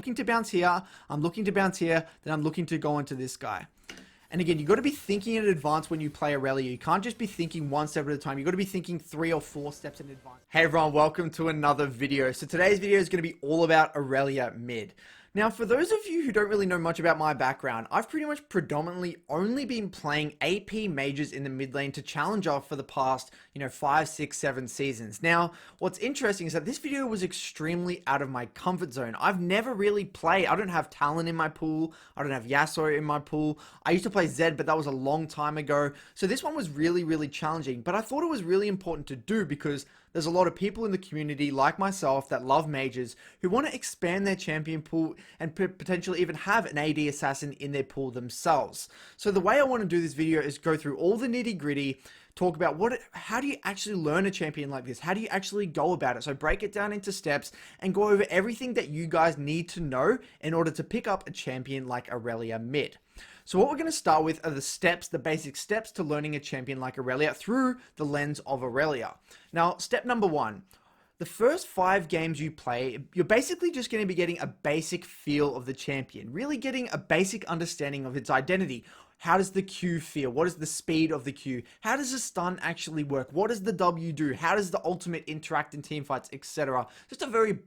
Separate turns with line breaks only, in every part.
looking to bounce here, I'm looking to bounce here, then I'm looking to go into this guy. And again, you've got to be thinking in advance when you play Irelia. You can't just be thinking one step at a time. You've got to be thinking 3 or 4 steps in advance. Hey everyone, welcome to another video. So today's video is going to be all about Irelia mid. Now, for those of you who don't really know much about my background, I've pretty much predominantly only been playing AP mages in the mid lane to Challenger for the past, 5, 6, 7 seasons. Now, what's interesting is that this video was extremely out of my comfort zone. I've never really played, I don't have Talon in my pool, I don't have Yasuo in my pool. I used to play Zed, but that was a long time ago. So this one was really, really challenging, but I thought it was really important to do because there's a lot of people in the community like myself that love mages who want to expand their champion pool and potentially even have an AD assassin in their pool themselves. So the way I want to do this video is go through all the nitty gritty, talk about how do you actually learn a champion like this? How do you actually go about it? So break it down into steps and go over everything that you guys need to know in order to pick up a champion like Irelia mid. So what we're going to start with are the steps, the basic steps to learning a champion like Irelia through the lens of Irelia. Now, step number 1. The first 5 games you play, you're basically just going to be getting a basic feel of the champion, really getting a basic understanding of its identity. How does the Q feel? What is the speed of the Q? How does the stun actually work? What does the W do? How does the ultimate interact in teamfights, etc.? Just a very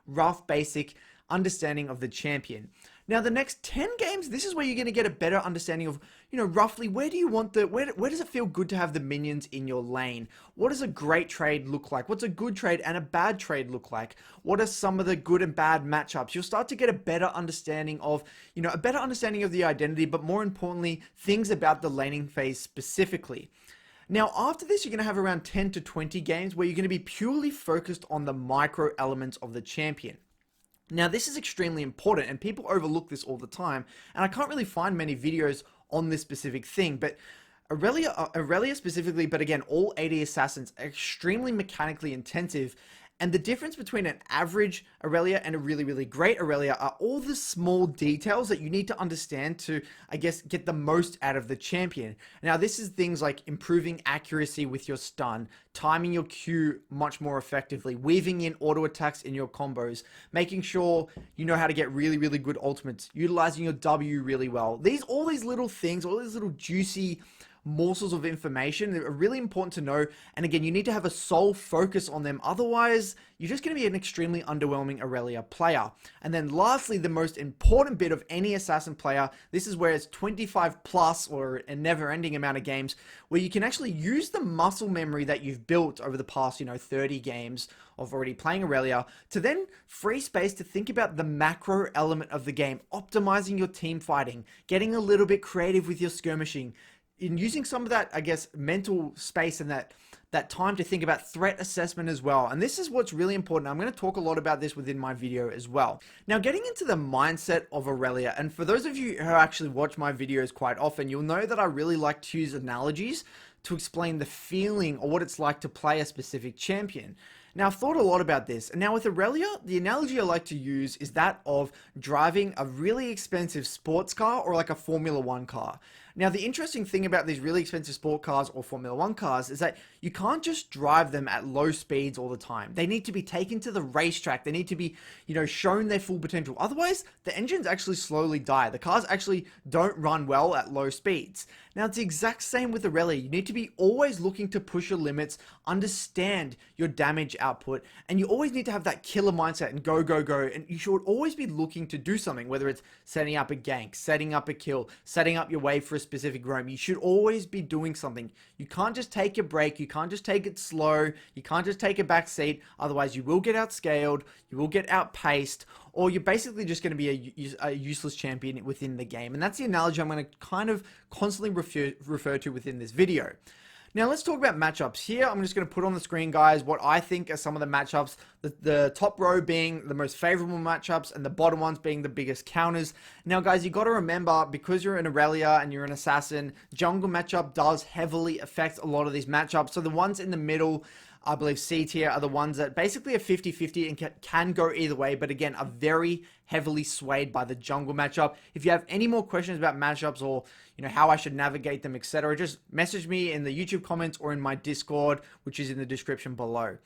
rough, basic understanding of the champion. Now, the next 10 games, this is where you're going to get a better understanding of, roughly where do you want where does it feel good to have the minions in your lane? What does a great trade look like? What's a good trade and a bad trade look like? What are some of the good and bad matchups? You'll start to get a better understanding of, of the identity, but more importantly, things about the laning phase specifically. Now, after this, you're going to have around 10 to 20 games where you're going to be purely focused on the micro elements of the champion. Now, this is extremely important and people overlook this all the time, and I can't really find many videos on this specific thing, but Irelia specifically, but again, all AD assassins are extremely mechanically intensive, and the difference between an average Irelia and a really, really great Irelia are all the small details that you need to understand to, I guess, get the most out of the champion. Now, this is things like improving accuracy with your stun, timing your Q much more effectively, weaving in auto attacks in your combos, making sure you know how to get really, really good ultimates, utilizing your W really well. All these little things, all these little juicy morsels of information that are really important to know, and again, you need to have a sole focus on them, otherwise you're just going to be an extremely underwhelming Irelia player. And then lastly, the most important bit of any assassin player, this is where it's 25 plus or a never-ending amount of games where you can actually use the muscle memory that you've built over the past 30 games of already playing Irelia to then free space to think about the macro element of the game, optimizing your team fighting, getting a little bit creative with your skirmishing, in using some of that, I guess, mental space and that time to think about threat assessment as well. And this is what's really important. I'm going to talk a lot about this within my video as well. Now, getting into the mindset of Irelia, and for those of you who actually watch my videos quite often, you'll know that I really like to use analogies to explain the feeling or what it's like to play a specific champion. Now, I've thought a lot about this, and now with Irelia, the analogy I like to use is that of driving a really expensive sports car or like a Formula 1 car. Now, the interesting thing about these really expensive sport cars or Formula 1 cars is that you can't just drive them at low speeds all the time. They need to be taken to the racetrack. They need to be, shown their full potential. Otherwise, the engines actually slowly die. The cars actually don't run well at low speeds. Now, it's the exact same with Irelia. You need to be always looking to push your limits, understand your damage output, and you always need to have that killer mindset and go, go, go. And you should always be looking to do something, whether it's setting up a gank, setting up a kill, setting up your wave for a specific roam. You should always be doing something. You can't just take a break. You can't just take it slow. You can't just take a back seat. Otherwise, you will get outscaled. You will get outpaced, or you're basically just going to be a useless champion within the game. And that's the analogy I'm going to kind of constantly refer to within this video. Now, let's talk about matchups. Here, I'm just going to put on the screen, guys, what I think are some of the matchups. The top row being the most favorable matchups and the bottom ones being the biggest counters. Now, guys, you got to remember, because you're an Irelia and you're an assassin, jungle matchup does heavily affect a lot of these matchups. So the ones in the middle, I believe C tier, are the ones that basically are 50-50 and can go either way, but again, are very heavily swayed by the jungle matchup. If you have any more questions about matchups or, how I should navigate them, etc., just message me in the YouTube comments or in my Discord, which is in the description below.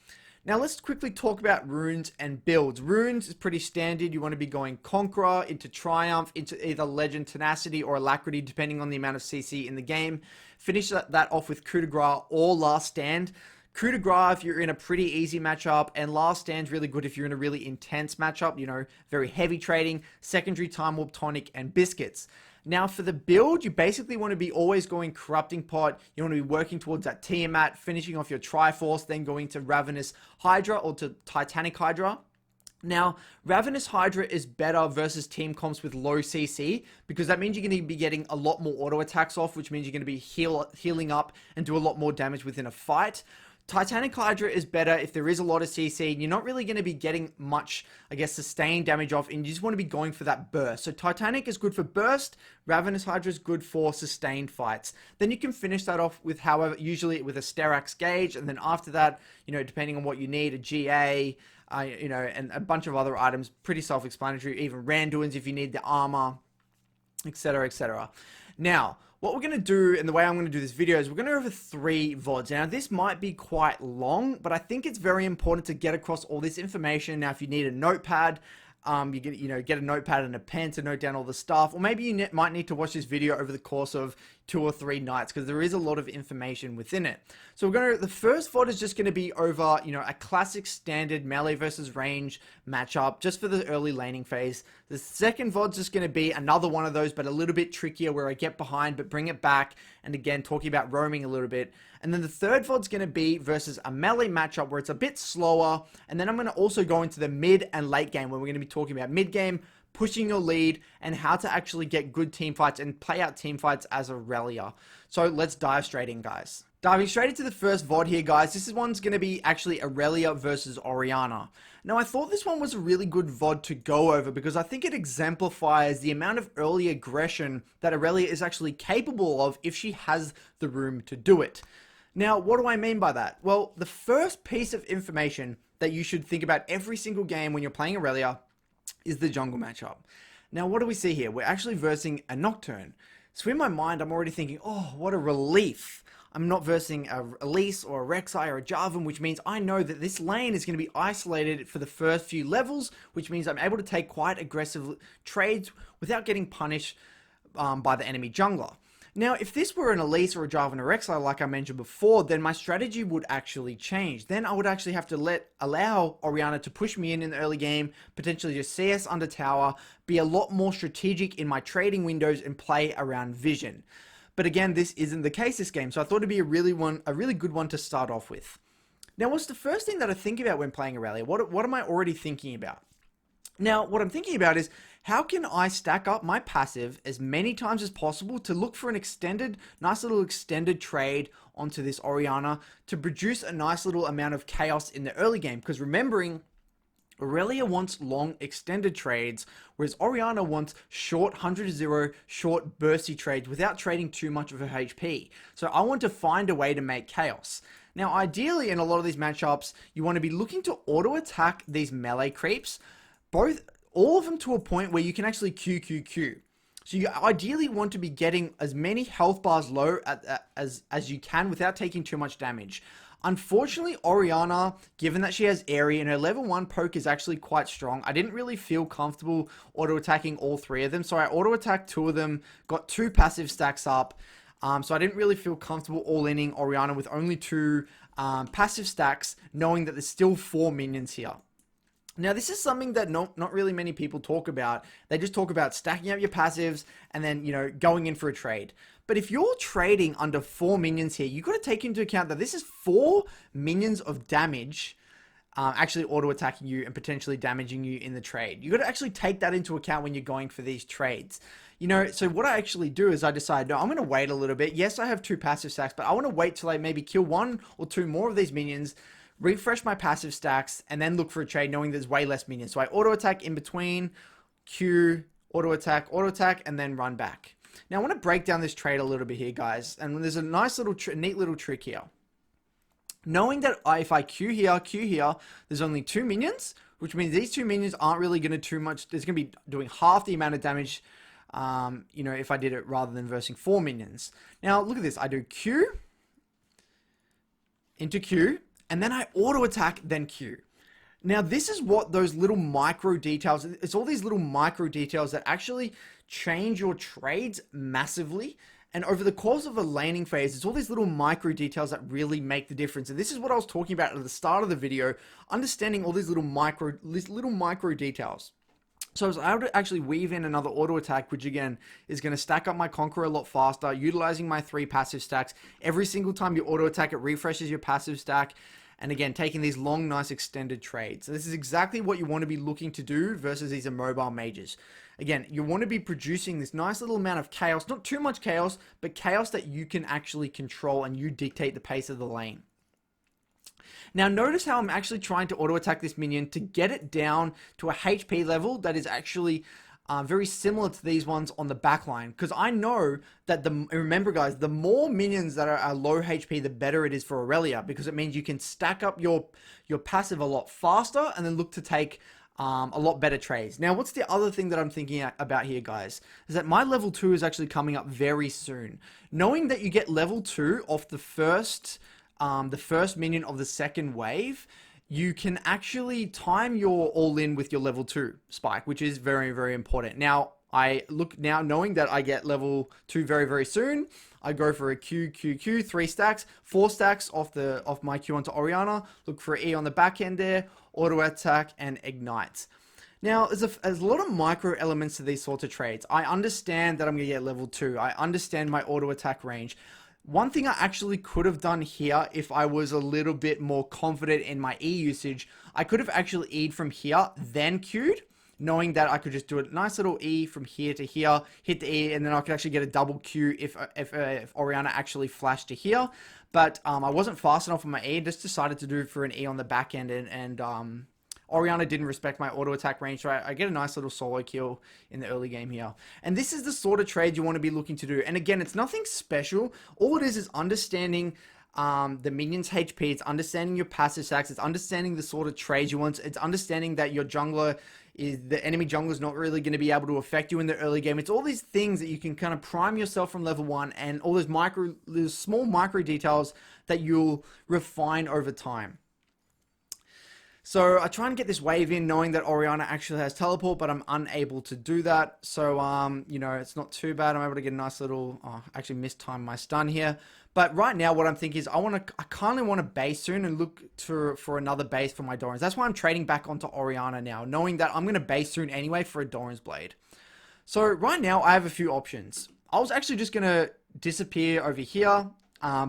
Now let's quickly talk about runes and builds. Runes is pretty standard. You want to be going Conqueror into Triumph, into either Legend, Tenacity, or Alacrity, depending on the amount of CC in the game. Finish that off with Coup de Grace or Last Stand. Coup de Grace if you're in a pretty easy matchup, and Last Stand's really good if you're in a really intense matchup, you know, very heavy trading. Secondary, Time Warp, Tonic, and Biscuits. Now for the build, you basically want to be always going Corrupting Pot. You want to be working towards that Tiamat, finishing off your Triforce, then going to Ravenous Hydra or to Titanic Hydra. Now, Ravenous Hydra is better versus team comps with low CC because that means you're going to be getting a lot more auto attacks off, which means you're going to be healing up and do a lot more damage within a fight. Titanic Hydra is better if there is a lot of CC and you're not really going to be getting much, I guess, sustained damage off, and you just want to be going for that burst. So Titanic is good for burst, Ravenous Hydra is good for sustained fights. Then you can finish that off with, however, usually with a Sterax Gauge, and then after that, you know, depending on what you need, a GA, you know, and a bunch of other items, pretty self-explanatory, even Randuins if you need the armor, etc., etc. Now, what we're going to do, and the way I'm going to do this video, is we're going to go over 3 VODs. Now, this might be quite long, but I think it's very important to get across all this information. Now, if you need a notepad, get a notepad and a pen to note down all the stuff, or maybe you might need to watch this video over the course of 2 or 3 nights because there is a lot of information within it. So the first VOD is just going to be over, you know, a classic standard melee versus range matchup just for the early laning phase. The second VOD is just going to be another one of those, but a little bit trickier where I get behind but bring it back, and again talking about roaming a little bit. And then the third VOD is going to be versus a melee matchup where it's a bit slower, and then I'm going to also go into the mid and late game where we're going to be talking about mid game, pushing your lead, and how to actually get good team fights and play out team fights as Irelia. So let's dive straight in, guys. Diving straight into the first VOD here, guys. This one's going to be actually Irelia versus Orianna. Now, I thought this one was a really good VOD to go over because I think it exemplifies the amount of early aggression that Irelia is actually capable of if she has the room to do it. Now, what do I mean by that? Well, the first piece of information that you should think about every single game when you're playing Irelia is the jungle matchup. Now, what do we see here? We're actually versing a Nocturne. So in my mind, I'm already thinking, oh, what a relief. I'm not versing a Elise or a Rek'Sai or a Jarvan, which means I know that this lane is going to be isolated for the first few levels, which means I'm able to take quite aggressive trades without getting punished by the enemy jungler. Now, if this were an Elise or a Jarvan or Rek'Sai, like I mentioned before, then my strategy would actually change. Then I would actually have to allow Orianna to push me in the early game, potentially just CS under tower, be a lot more strategic in my trading windows, and play around vision. But again, this isn't the case this game, so I thought it'd be a really good one to start off with. Now, what's the first thing that I think about when playing Irelia? What am I already thinking about? Now, what I'm thinking about is, how can I stack up my passive as many times as possible to look for an nice little extended trade onto this Orianna to produce a nice little amount of chaos in the early game? Because remembering, Irelia wants long extended trades, whereas Orianna wants short 100-0, short bursty trades without trading too much of her HP. So I want to find a way to make chaos. Now, ideally, in a lot of these matchups, you want to be looking to auto-attack these melee creeps, all of them to a point where you can actually QQQ. So you ideally want to be getting as many health bars low as you can without taking too much damage. Unfortunately, Orianna, given that she has Airy and her level 1 poke is actually quite strong, I didn't really feel comfortable auto-attacking all 3 of them. So I auto-attacked 2 of them, got 2 passive stacks up. So I didn't really feel comfortable all-inning Orianna with only 2 passive stacks, knowing that there's still 4 minions here. Now, this is something that not really many people talk about. They just talk about stacking up your passives and then, you know, going in for a trade. But if you're trading under 4 minions here, you've got to take into account that this is 4 minions of damage actually auto-attacking you and potentially damaging you in the trade. You've got to actually take that into account when you're going for these trades. You know, so what I actually do is I decide, no, I'm going to wait a little bit. Yes, I have 2 passive stacks, but I want to wait till I maybe kill 1 or 2 more of these minions, refresh my passive stacks, and then look for a trade knowing there's way less minions. So I auto-attack in between, Q, auto-attack, and then run back. Now I want to break down this trade a little bit here, guys, and there's a nice little, neat little trick here. Knowing that if I Q here, there's only 2 minions, which means these 2 minions aren't really going to too much, there's going to be doing half the amount of damage, you know, if I did it rather than versing 4 minions. Now look at this, I do Q, into Q, and then I auto attack, then Q. Now, this is what those little micro details, it's all these little micro details that actually change your trades massively. And over the course of a laning phase, it's all these little micro details that really make the difference. And this is what I was talking about at the start of the video, understanding all these little micro details. So I was able to actually weave in another auto attack, which again is going to stack up my Conqueror a lot faster, utilizing my 3 passive stacks. Every single time you auto attack, it refreshes your passive stack. And again, taking these long, nice extended trades. So this is exactly what you want to be looking to do versus these immobile mages. Again, you want to be producing this nice little amount of chaos, not too much chaos, but chaos that you can actually control and you dictate the pace of the lane. Now notice how I'm actually trying to auto attack this minion to get it down to a HP level that is actually very similar to these ones on the back line, because I know that remember guys, the more minions that are low HP, the better it is for Irelia, because it means you can stack up your passive a lot faster and then look to take a lot better trades. Now, what's the other thing that I'm thinking about here, guys, is that my level 2 is actually coming up very soon. Knowing that you get level 2 off the first minion of the second wave, you can actually time your all-in with your level 2 spike, which is very, very important. Now, knowing that I get level 2 very, very soon, I go for a Q, 3 stacks, 4 stacks off my Q onto Orianna, look for an E on the back end there, auto attack, and ignite. Now, there's a lot of micro elements to these sorts of trades. I understand that I'm going to get level 2. I understand my auto attack range. One thing I actually could have done here, if I was a little bit more confident in my E usage, I could have actually E'd from here, then Q'd, knowing that I could just do a nice little E from here to here, hit the E, and then I could actually get a double Q if Orianna actually flashed to here. But I wasn't fast enough on my E, just decided to do it for an E on the back end, and Orianna didn't respect my auto attack range, so I get a nice little solo kill in the early game here. And this is the sort of trade you want to be looking to do. And again, it's nothing special. All it is understanding the minions HP, it's understanding your passive stacks, it's understanding the sort of trades you want, it's understanding that your jungler the enemy jungler is not really going to be able to affect you in the early game. It's all these things that you can kind of prime yourself from level 1, and all those small micro details that you'll refine over time. So I try and get this wave in knowing that Orianna actually has teleport, but I'm unable to do that. So, you know, it's not too bad. I'm able to get a nice little, actually mistimed my stun here. But right now what I'm thinking is I kind of want to base soon and look for another base for my Doran's. That's why I'm trading back onto Orianna now, knowing that I'm going to base soon anyway for a Doran's Blade. So right now I have a few options. I was actually just going to disappear over here,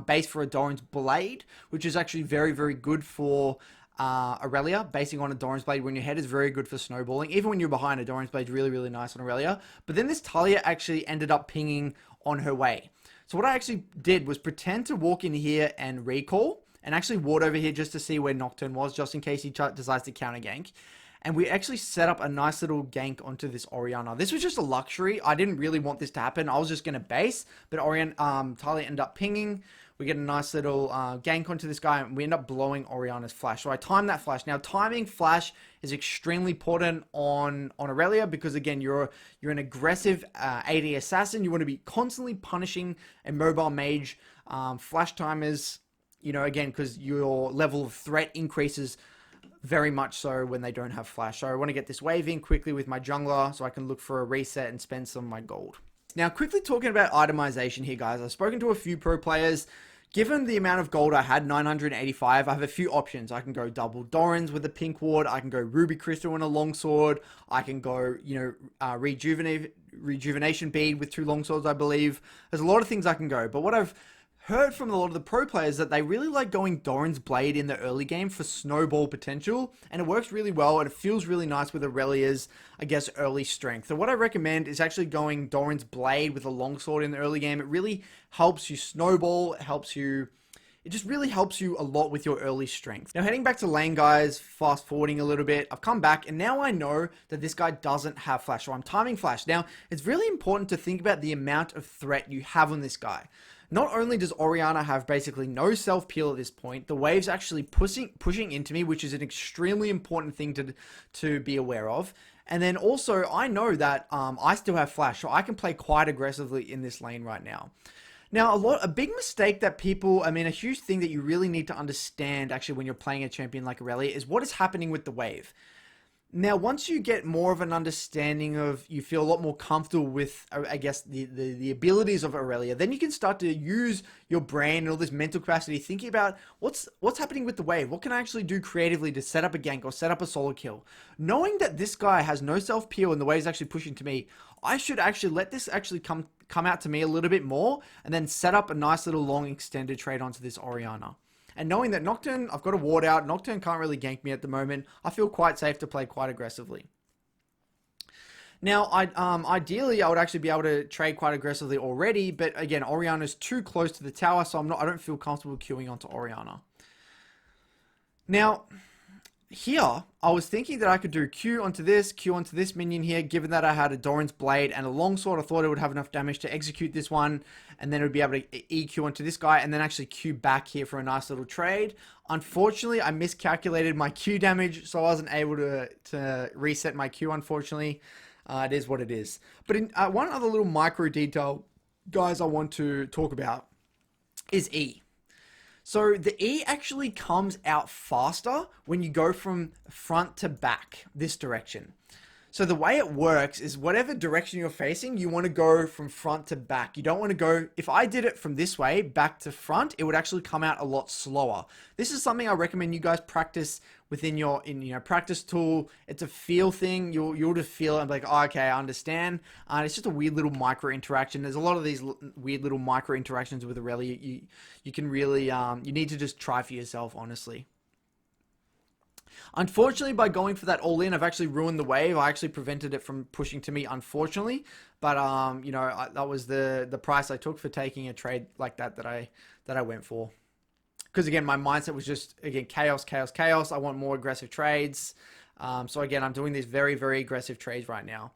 base for a Doran's Blade, which is actually very, very good for Irelia. Basing on a Doran's Blade when your head is very good for snowballing. Even when you're behind, a Doran's Blade is really, really nice on Irelia. But then this Talia actually ended up pinging on her way. So what I actually did was pretend to walk in here and recall, and actually ward over here just to see where Nocturne was, just in case he decides to counter gank. And we actually set up a nice little gank onto this Orianna. This was just a luxury. I didn't really want this to happen. I was just going to base, but Talia ended up pinging. We get a nice little gank onto this guy, and we end up blowing Orianna's flash. So I timed that flash. Now, timing flash is extremely important on Irelia because, again, you're an aggressive AD assassin. You want to be constantly punishing a mobile mage. Flash timers, you know, again, because your level of threat increases very much so when they don't have flash. So I want to get this wave in quickly with my jungler so I can look for a reset and spend some of my gold. Now, quickly talking about itemization here, guys. I've spoken to a few pro players. Given the amount of gold I had, 985, I have a few options. I can go double Doran's with a pink ward. I can go Ruby Crystal and a longsword. I can go, you know, rejuvenation bead with 2 longswords, I believe. There's a lot of things I can go. But what I've heard from a lot of the pro players that they really like going Doran's Blade in the early game for snowball potential, and it works really well, and it feels really nice with Irelia's, I guess, early strength. So what I recommend is actually going Doran's Blade with a longsword in the early game. It really helps you snowball, it just really helps you a lot with your early strength. Now, heading back to lane, guys, fast forwarding a little bit, I've come back, and now I know that this guy doesn't have flash, so I'm timing flash. Now, it's really important to think about the amount of threat you have on this guy. Not only does Orianna have basically no self-peel at this point, the wave's actually pushing into me, which is an extremely important thing to be aware of. And then also, I know that I still have flash, so I can play quite aggressively in this lane right now. Now, a big mistake that people, I mean, a huge thing that you really need to understand actually when you're playing a champion like Irelia is what is happening with the wave. Now, once you get more of an understanding of, you feel a lot more comfortable with, I guess, the abilities of Irelia, then you can start to use your brain and all this mental capacity, thinking about what's happening with the wave. What can I actually do creatively to set up a gank or set up a solo kill? Knowing that this guy has no self-peel and the wave's actually pushing to me, I should actually let this actually come out to me a little bit more and then set up a nice little long extended trade onto this Orianna. And knowing that Nocturne, I've got a ward out, Nocturne can't really gank me at the moment, I feel quite safe to play quite aggressively. Now, ideally, I would actually be able to trade quite aggressively already, but again, Orianna's too close to the tower, so I don't feel comfortable queuing onto Orianna. Now, here, I was thinking that I could do Q onto this minion here, given that I had a Doran's Blade and a Longsword. I thought it would have enough damage to execute this one, and then it would be able to EQ onto this guy, and then actually Q back here for a nice little trade. Unfortunately, I miscalculated my Q damage, so I wasn't able to reset my Q, unfortunately. It is what it is. But one other little micro detail, guys, I want to talk about is E. So the E actually comes out faster when you go from front to back this direction. So the way it works is whatever direction you're facing, you want to go from front to back. You don't want to go, if I did it from this way back to front, it would actually come out a lot slower. This is something I recommend you guys practice within your practice tool. It's a feel thing. You'll just feel it and be like, oh, okay, I understand. It's just a weird little micro interaction. There's a lot of these weird little micro interactions with Irelia. You can really, you need to just try for yourself, honestly. Unfortunately, by going for that all-in, I've actually ruined the wave. I actually prevented it from pushing to me, unfortunately. But, that was the price I took for taking a trade like that I went for. Because, again, my mindset was just, again, chaos, chaos, chaos. I want more aggressive trades. So, again, I'm doing these very, very aggressive trades right now.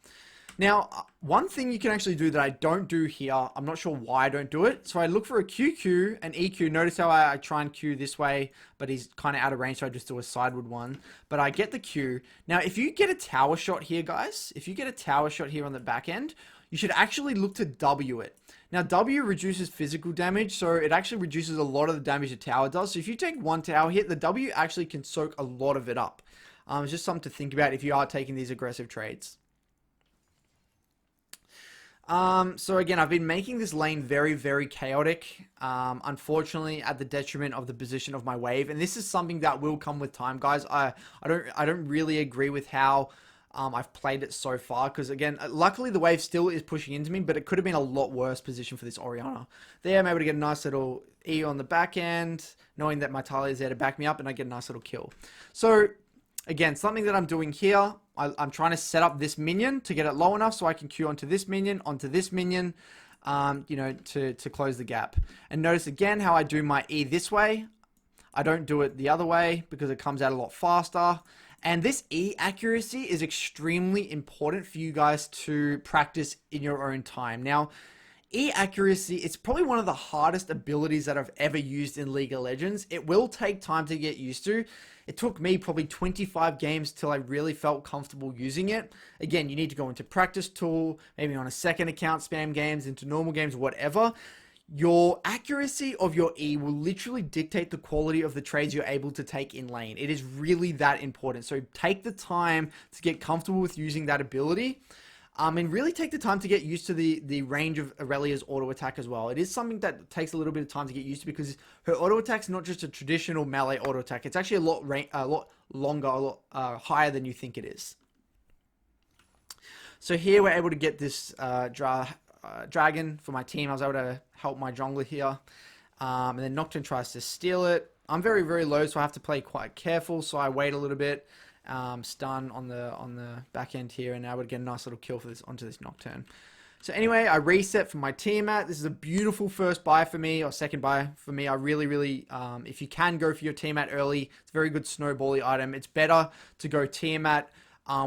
Now, one thing you can actually do that I don't do here, I'm not sure why I don't do it. So I look for a QQ and EQ. Notice how I try and Q this way, but he's kind of out of range, so I just do a sideward one. But I get the Q. Now, if you get a tower shot here, guys, if you get a tower shot here on the back end, you should actually look to W it. Now, W reduces physical damage, so it actually reduces a lot of the damage a tower does. So if you take one tower hit, the W actually can soak a lot of it up. It's just something to think about if you are taking these aggressive trades. So again, I've been making this lane very, very chaotic, unfortunately at the detriment of the position of my wave. And this is something that will come with time, guys. I don't really agree with how, I've played it so far. Cause again, luckily the wave still is pushing into me, but it could have been a lot worse position for this Orianna. There, I'm able to get a nice little E on the back end, knowing that my Talia is there to back me up, and I get a nice little kill. So again, something that I'm doing here, I'm trying to set up this minion to get it low enough so I can queue onto this minion, to close the gap. And notice again how I do my E this way. I don't do it the other way because it comes out a lot faster. And this E accuracy is extremely important for you guys to practice in your own time. Now, E accuracy, it's probably one of the hardest abilities that I've ever used in League of Legends. It will take time to get used to. It took me probably 25 games till I really felt comfortable using it. Again, you need to go into practice tool, maybe on a second account, spam games, into normal games, whatever. Your accuracy of your E will literally dictate the quality of the trades you're able to take in lane. It is really that important. So take the time to get comfortable with using that ability. And really take the time to get used to the range of Irelia's auto attack as well. It is something that takes a little bit of time to get used to because her auto attack is not just a traditional melee auto attack. It's actually a lot longer, a lot higher than you think it is. So here we're able to get this dragon for my team. I was able to help my jungler here. And then Nocturne tries to steal it. I'm very, very low, so I have to play quite careful. So I wait a little bit. Stun on the back end here, and I would get a nice little kill for this onto this Nocturne. So anyway, I reset for my Tiamat. This is a beautiful first buy for me, or second buy for me. I really, if you can go for your Tiamat early, it's a very good snowbally item. It's better to go Tiamat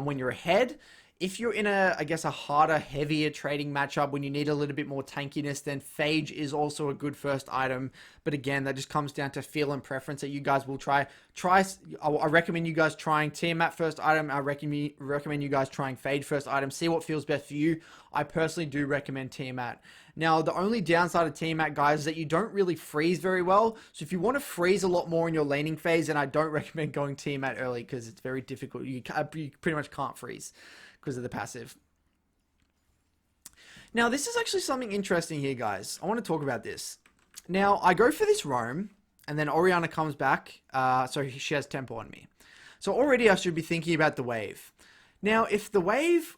when you're ahead. If you're in a, I guess, a harder, heavier trading matchup when you need a little bit more tankiness, then Phage is also a good first item. But again, that just comes down to feel and preference that you guys will try. I recommend you guys trying Tiamat first item. I recommend you guys trying Phage first item. See what feels best for you. I personally do recommend Tiamat. Now, the only downside of Tiamat, guys, is that you don't really freeze very well. So if you want to freeze a lot more in your laning phase, then I don't recommend going Tiamat early because it's very difficult. You pretty much can't freeze because of the passive. Now, this is actually something interesting here, guys. I want to talk about this. Now, I go for this roam, and then Orianna comes back, so she has tempo on me. So already I should be thinking about the wave. Now, if the wave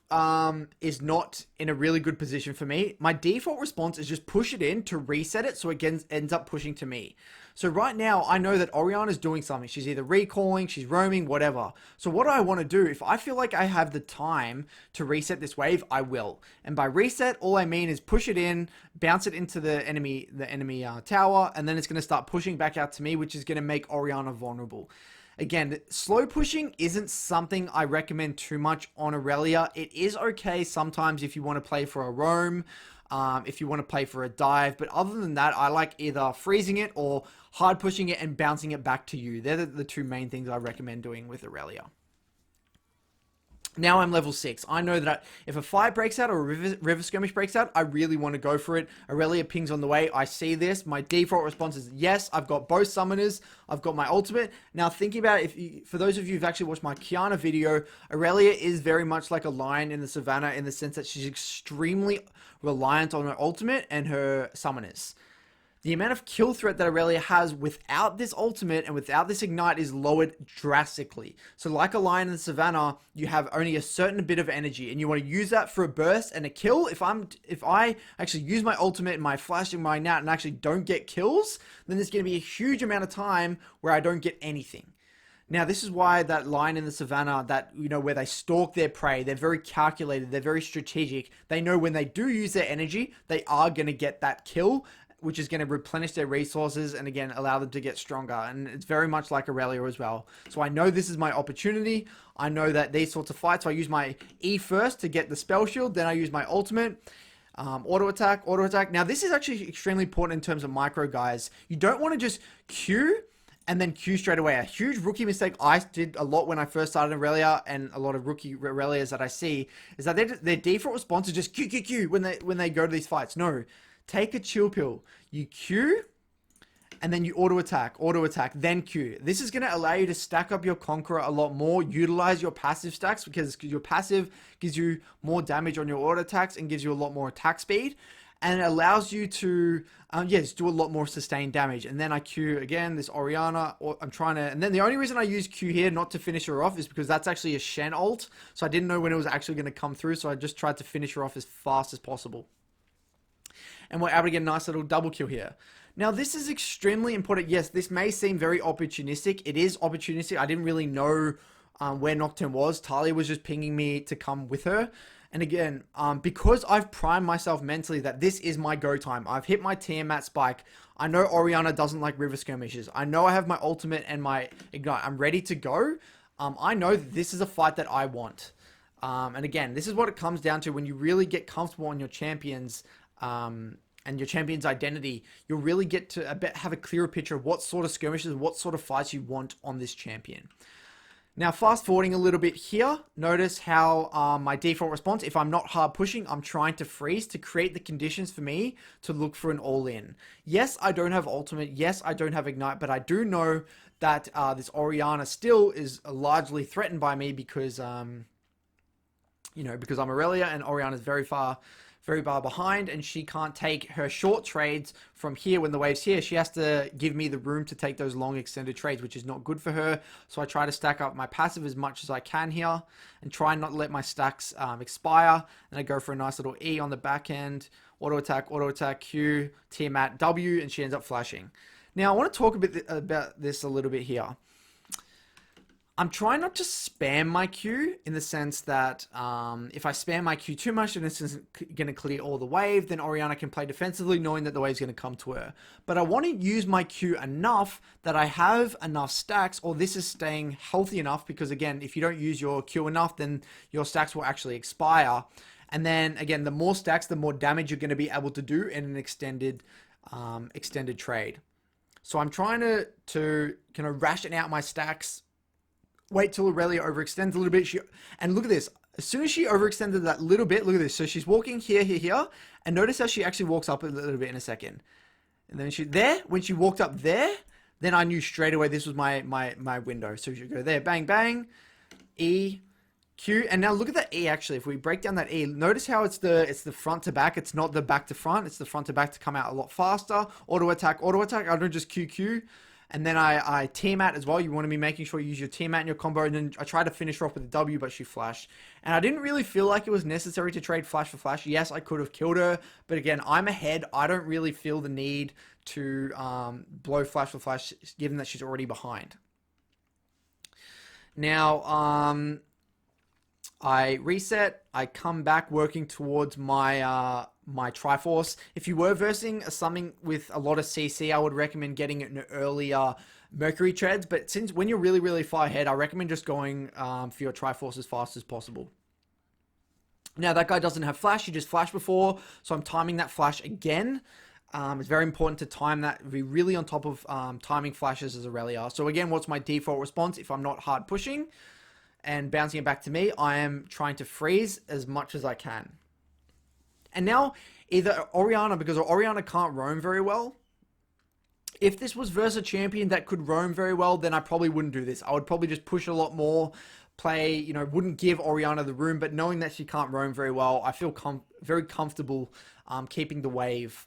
is not in a really good position for me, my default response is just push it in to reset it so it ends up pushing to me. So right now, I know that Orianna is doing something. She's either recalling, she's roaming, whatever. So what I want to do, if I feel like I have the time to reset this wave, I will. And by reset, all I mean is push it in, bounce it into the enemy tower, and then it's going to start pushing back out to me, which is going to make Orianna vulnerable. Again, slow pushing isn't something I recommend too much on Irelia. It is okay sometimes if you want to play for a roam, if you want to play for a dive. But other than that, I like either freezing it or hard pushing it and bouncing it back to you. They're the two main things I recommend doing with Irelia. Now I'm level 6. I know that if a fight breaks out or a river skirmish breaks out, I really want to go for it. Irelia pings on the way. I see this. My default response is yes, I've got both summoners. I've got my ultimate. Now thinking about it, for those of you who've actually watched my Kiana video, Irelia is very much like a lion in the savannah in the sense that she's extremely reliant on her ultimate and her summoners. The amount of kill threat that Irelia has without this ultimate and without this ignite is lowered drastically. So like a lion in the savannah, you have only a certain bit of energy and you want to use that for a burst and a kill. If I actually use my ultimate and my flash and my ignite and actually don't get kills, then there's going to be a huge amount of time where I don't get anything. Now, this is why that lion in the savannah, that, you know, where they stalk their prey, they're very calculated, they're very strategic. They know when they do use their energy, they are going to get that kill, which is going to replenish their resources and again allow them to get stronger. And it's very much like Irelia as well. So I know this is my opportunity. I know that these sorts of fights, I use my E first to get the spell shield, then I use my ultimate. Auto attack. Now this is actually extremely important in terms of micro, guys. You don't want to just Q and then Q straight away. A huge rookie mistake I did a lot when I first started Irelia, and a lot of rookie Irelias that I see, is that their default response is just Q when they go to these fights. No. Take a chill pill. You Q, and then you auto attack, then Q. This is going to allow you to stack up your Conqueror a lot more, utilize your passive stacks, because your passive gives you more damage on your auto attacks and gives you a lot more attack speed, and it allows you to, do a lot more sustained damage. And then I Q again, this Orianna, and then the only reason I use Q here, not to finish her off, is because that's actually a Shen ult, so I didn't know when it was actually going to come through, so I just tried to finish her off as fast as possible. And we're able to get a nice little double kill here. Now, this is extremely important. Yes, this may seem very opportunistic. It is opportunistic. I didn't really know where Nocturne was. Talia was just pinging me to come with her. And again, because I've primed myself mentally that this is my go time. I've hit my Tiamat spike. I know Orianna doesn't like river skirmishes. I know I have my ultimate and my ignite. I'm ready to go. I know that this is a fight that I want. And again, this is what it comes down to when you really get comfortable on your champions and your champion's identity. You'll really get to have a clearer picture of what sort of skirmishes, what sort of fights you want on this champion. Now, fast forwarding a little bit here, notice how my default response, if I'm not hard pushing, I'm trying to freeze to create the conditions for me to look for an all-in. Yes, I don't have ultimate. Yes, I don't have ignite, but I do know that this Orianna still is largely threatened by me because, because I'm Irelia and Orianna is very far behind, and she can't take her short trades from here when the wave's here. She has to give me the room to take those long extended trades, which is not good for her. So I try to stack up my passive as much as I can here and try not to let my stacks expire. And I go for a nice little E on the back end, auto attack, Q, Tiamat, W, and she ends up flashing. Now I want to talk a bit about this a little bit here. I'm trying not to spam my Q in the sense that if I spam my Q too much and this isn't going to clear all the wave, then Orianna can play defensively knowing that the wave's going to come to her. But I want to use my Q enough that I have enough stacks, or this is staying healthy enough, because again, if you don't use your Q enough, then your stacks will actually expire. And then again, the more stacks, the more damage you're going to be able to do in an extended trade. So I'm trying to kind of ration out my stacks. Wait till Irelia overextends a little bit. And look at this. As soon as she overextended that little bit, look at this. So she's walking here, here, here. And notice how she actually walks up a little bit in a second. And then when she walked up there, then I knew straight away this was my window. So she go there, bang, bang, E, Q. And now look at that E actually. If we break down that E, notice how it's the front to back. It's not the back to front. It's the front to back to come out a lot faster. Auto attack. I don't just QQ. And then I team at as well. You want to be making sure you use your team at in your combo. And then I tried to finish her off with a W, but she flashed. And I didn't really feel like it was necessary to trade flash for flash. Yes, I could have killed her. But again, I'm ahead. I don't really feel the need to blow flash for flash, given that she's already behind. Now, I reset. I come back working towards my my Triforce. If you were versing something with a lot of CC, I would recommend getting it in earlier Mercury treads. But since when you're really, really far ahead, I recommend just going for your Triforce as fast as possible. Now, that guy doesn't have flash. He just flashed before, so I'm timing that flash again. It's very important to time that, be really on top of timing flashes as Irelia. So again, what's my default response if I'm not hard pushing and bouncing it back to me? I am trying to freeze as much as I can. And now, either Orianna, because Orianna can't roam very well. If this was versus a champion that could roam very well, then I probably wouldn't do this. I would probably just push a lot more, play, wouldn't give Orianna the room. But knowing that she can't roam very well, I feel very comfortable keeping the wave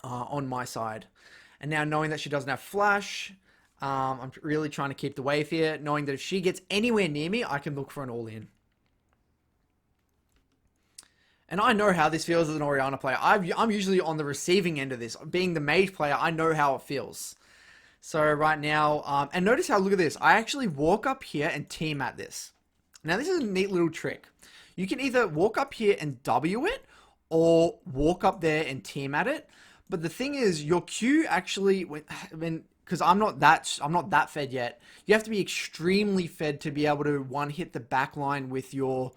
on my side. And now knowing that she doesn't have flash, I'm really trying to keep the wave here, knowing that if she gets anywhere near me, I can look for an all-in. And I know how this feels as an Orianna player. I'm usually on the receiving end of this. Being the mage player, I know how it feels. So right now, and notice how, look at this. I actually walk up here and team at this. Now this is a neat little trick. You can either walk up here and W it, or walk up there and team at it. But the thing is, your Q actually, because I'm not that fed yet. You have to be extremely fed to be able to one hit the back line with your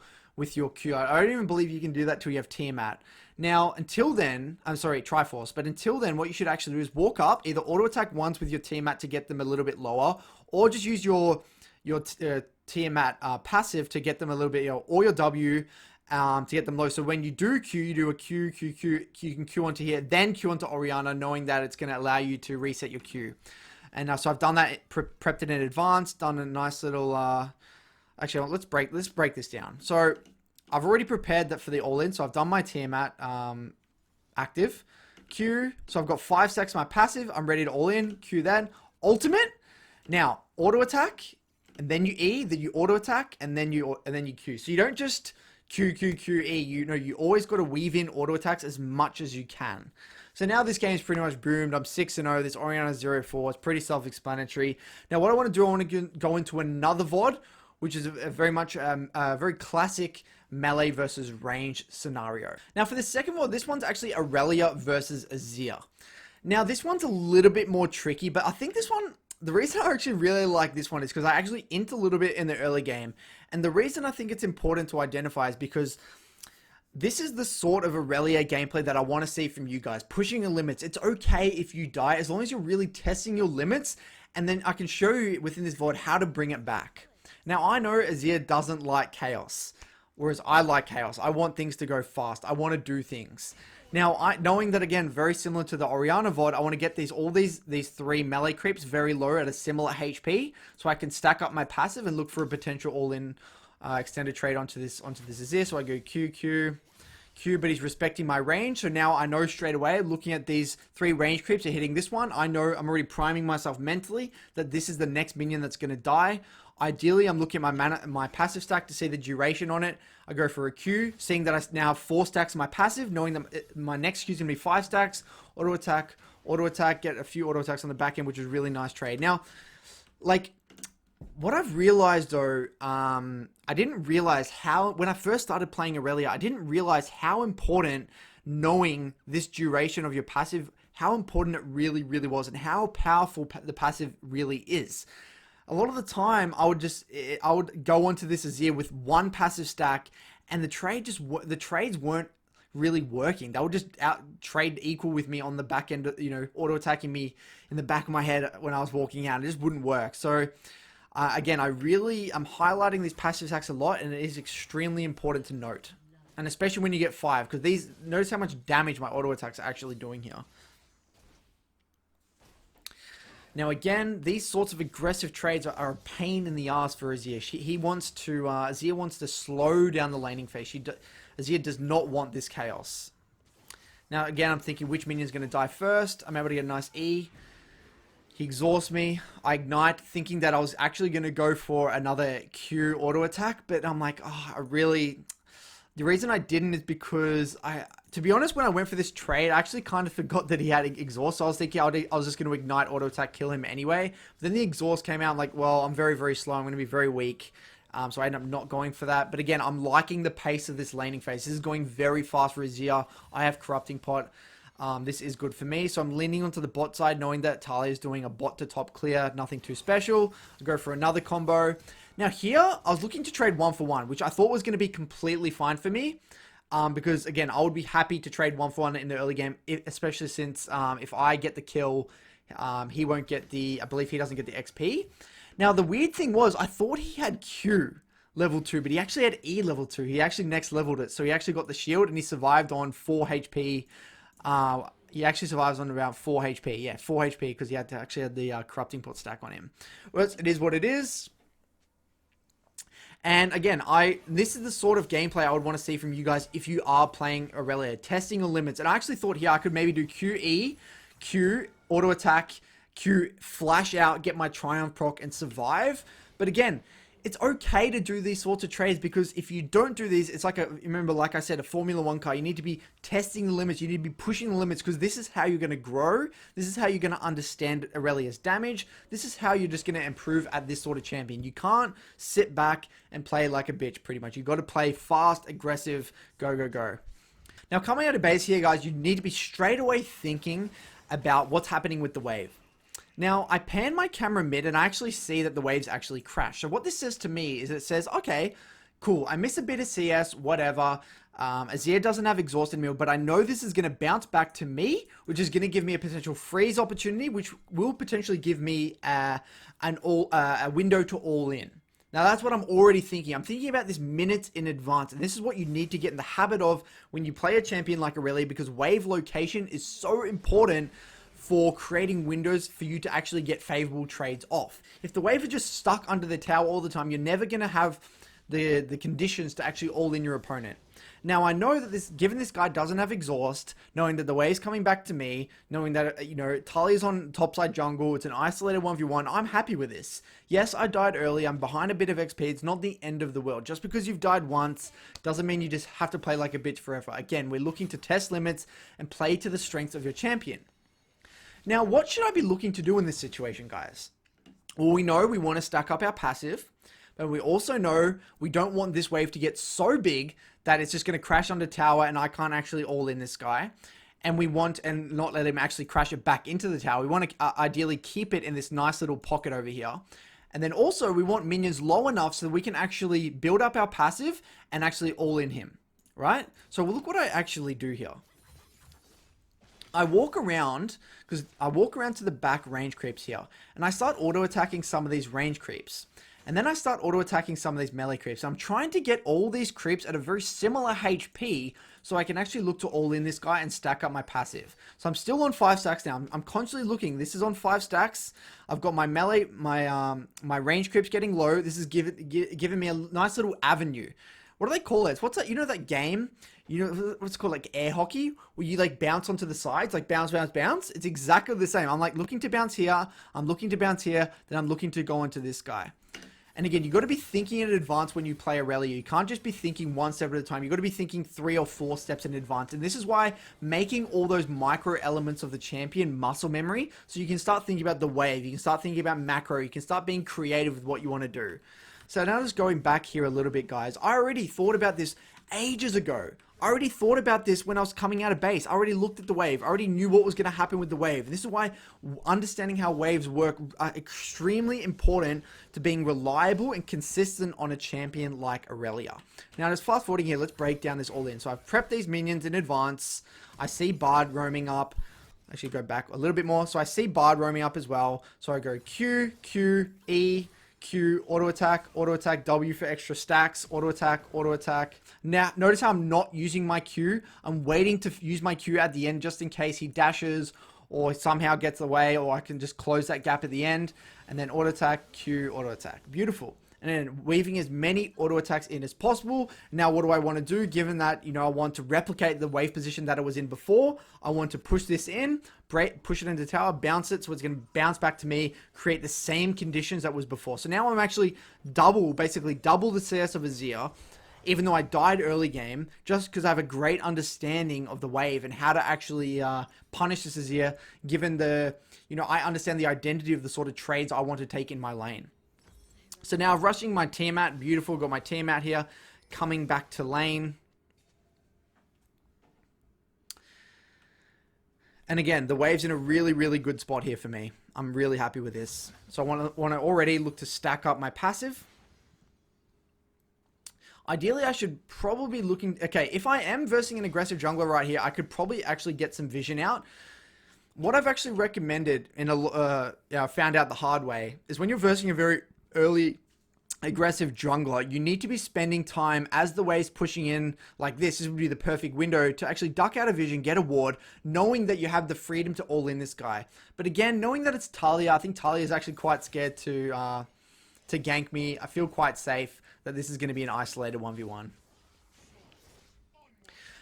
Q. I don't even believe you can do that till you have Tiamat. Now, until then, I'm sorry, Triforce, but until then, what you should actually do is walk up, either auto attack once with your Tiamat to get them a little bit lower, or just use your Tiamat passive to get them a little bit, or your W to get them low. So when you do Q, you do a Q, you can Q onto here, then Q onto Orianna, knowing that it's going to allow you to reset your Q. And so I've done that, prepped it in advance, done a nice little, actually, let's break this down. So I've already prepared that for the all-in. So I've done my Tiamat active. Q. So I've got 5 stacks of my passive. I'm ready to all-in. Q then. Ultimate. Now, auto attack. And then you E. Then you auto attack. And then you Q. So you don't just Q, E. You always got to weave in auto attacks as much as you can. So now this game's pretty much boomed. I'm 6-0. This Orianna's 0-4. It's pretty self-explanatory. Now what I want to do, I want to go into another VOD, which is a very classic melee versus range scenario. Now for the second one, this one's actually Irelia versus Azir. Now this one's a little bit more tricky, but I think this one, the reason I actually really like this one is because I actually int a little bit in the early game. And the reason I think it's important to identify is because this is the sort of Irelia gameplay that I want to see from you guys. Pushing your limits. It's okay if you die, as long as you're really testing your limits. And then I can show you within this VOD how to bring it back. Now, I know Azir doesn't like chaos, whereas I like chaos. I want things to go fast. I want to do things. Now, knowing that, again, very similar to the Orianna VOD, I want to get all these 3 melee creeps very low at a similar HP, so I can stack up my passive and look for a potential all-in extended trade onto this Azir. So I go Q, but he's respecting my range. So now I know straight away, looking at these 3 range creeps are hitting this one, I know I'm already priming myself mentally that this is the next minion that's going to die. Ideally, I'm looking at my passive stack to see the duration on it. I go for a Q, seeing that I now have 4 stacks of my passive, knowing that my next Q is going to be 5 stacks. Auto attack, get a few auto attacks on the back end, which is a really nice trade. Now, like, What I've realized though, I didn't realize how, when I first started playing Irelia, I didn't realize how important knowing this duration of your passive, how important it really, really was, and how powerful the passive really is. A lot of the time, I would go onto this Azir with one passive stack, and the trades weren't really working. They would just out trade equal with me on the back end, auto attacking me in the back of my head when I was walking out. It just wouldn't work. So again, I'm highlighting these passive attacks a lot, and it is extremely important to note. And especially when you get 5, because notice how much damage my auto attacks are actually doing here. Now again, these sorts of aggressive trades are a pain in the ass for Azir. Azir wants to slow down the laning phase. Azir does not want this chaos. Now again, I'm thinking which minion is going to die first. I'm able to get a nice E. He exhausts me. I ignite, thinking that I was actually going to go for another Q auto attack, but I'm like, the reason I didn't is because to be honest, when I went for this trade, I actually kind of forgot that he had exhaust. So I was thinking I was just going to ignite auto attack, kill him anyway. But then the exhaust came out. I'm like, well, I'm very, very slow. I'm going to be very weak. So I ended up not going for that. But again, I'm liking the pace of this laning phase. This is going very fast for Azir. I have Corrupting Pot. This is good for me. So I'm leaning onto the bot side, knowing that Talia is doing a bot to top clear. Nothing too special. I'll go for another combo. Now here, I was looking to trade 1-for-1, which I thought was going to be completely fine for me. Because again, I would be happy to trade 1-for-1 in the early game, especially since if I get the kill, he won't get I believe he doesn't get the XP. Now the weird thing was, I thought he had Q level 2, but he actually had E level 2. He actually next leveled it. So he actually got the shield and he survived on 4 HP. He actually survives on around 4 HP. Yeah, 4 HP because he actually had the Corrupting Pot stack on him. Well, it is what it is. And again, this is the sort of gameplay I would want to see from you guys if you are playing Irelia, testing your limits. And I actually thought here I could maybe do QE, Q, auto attack, Q, flash out, get my Triumph proc, and survive. But again, it's okay to do these sorts of trades, because if you don't do these, it's like remember, like I said, a Formula 1 car. You need to be testing the limits. You need to be pushing the limits, because this is how you're going to grow. This is how you're going to understand Irelia's damage. This is how you're just going to improve at this sort of champion. You can't sit back and play like a bitch, pretty much. You've got to play fast, aggressive, go, go, go. Now, coming out of base here, guys, you need to be straight away thinking about what's happening with the wave. Now, I pan my camera mid and I actually see that the waves actually crash. So what this says to me is it says, okay, cool, I miss a bit of CS, whatever. Azir doesn't have exhaust in me, but I know this is going to bounce back to me, which is going to give me a potential freeze opportunity, which will potentially give me a window to all in. Now, that's what I'm already thinking. I'm thinking about this minutes in advance, and this is what you need to get in the habit of when you play a champion like Irelia, because wave location is so important for creating windows for you to actually get favorable trades off. If the wave is just stuck under the tower all the time, you're never going to have the conditions to actually all in your opponent. Now, I know that given this guy doesn't have exhaust, knowing that the wave's coming back to me, knowing that, Talia's on topside jungle, it's an isolated 1v1, I'm happy with this. Yes, I died early, I'm behind a bit of XP, it's not the end of the world. Just because you've died once doesn't mean you just have to play like a bitch forever. Again, we're looking to test limits and play to the strengths of your champion. Now, what should I be looking to do in this situation, guys? Well, we know we want to stack up our passive, but we also know we don't want this wave to get so big that it's just going to crash under tower and I can't actually all in this guy. And not let him actually crash it back into the tower. We want to ideally keep it in this nice little pocket over here. And then also we want minions low enough so that we can actually build up our passive and actually all in him, right? So look what I actually do here. I walk around to the back range creeps here, and I start auto-attacking some of these range creeps. And then I start auto-attacking some of these melee creeps. So I'm trying to get all these creeps at a very similar HP, so I can actually look to all in this guy and stack up my passive. So I'm still on 5 stacks now. I'm constantly looking. This is on 5 stacks. I've got my melee, my range creeps getting low. This is giving me a nice little avenue. What do they call it? What's that? You know that game? You know what's it called, like air hockey, where you like bounce onto the sides, like bounce, bounce, bounce. It's exactly the same. I'm like looking to bounce here. I'm looking to bounce here. Then I'm looking to go onto this guy. And again, you got to be thinking in advance when you play Irelia. You can't just be thinking one step at a time. You got to be thinking 3 or 4 steps in advance. And this is why making all those micro elements of the champion muscle memory, so you can start thinking about the wave, you can start thinking about macro, you can start being creative with what you want to do. So now just going back here a little bit, guys. I already thought about this ages ago. I already thought about this when I was coming out of base. I already looked at the wave. I already knew what was going to happen with the wave. And this is why understanding how waves work are extremely important to being reliable and consistent on a champion like Irelia. Now, just fast forwarding here, let's break down this all in. So I've prepped these minions in advance. I see Bard roaming up. Actually, go back a little bit more. So I see Bard roaming up as well. So I go Q, Q, E, Q, auto attack, W for extra stacks, auto attack. Now, notice how I'm not using my Q. I'm waiting to use my Q at the end just in case he dashes or somehow gets away, or I can just close that gap at the end. And then auto attack, Q, auto attack. Beautiful. And then weaving as many auto attacks in as possible. Now, what do I want to do? Given that, you know, I want to replicate the wave position that it was in before, I want to push this in, push it into tower, bounce it, so it's going to bounce back to me, create the same conditions that was before. So now I'm actually basically double the CS of Azir, even though I died early game, just because I have a great understanding of the wave and how to actually punish this Azir, given the, you know, I understand the identity of the sort of trades I want to take in my lane. So now rushing my Tiamat, beautiful, got my Tiamat here, coming back to lane. And again, the wave's in a really, really good spot here for me. I'm really happy with this. So I want to already look to stack up my passive. Ideally, I should probably be looking... Okay, if I am versing an aggressive jungler right here, I could probably actually get some vision out. What I've actually recommended, found out the hard way, is when you're versing a very early aggressive jungler, you need to be spending time as the wave's pushing in like this. This would be the perfect window to actually duck out of vision, get a ward, knowing that you have the freedom to all in this guy. But again, knowing that it's Talia, I think Talia is actually quite scared to gank me. I feel quite safe that this is going to be an isolated 1v1.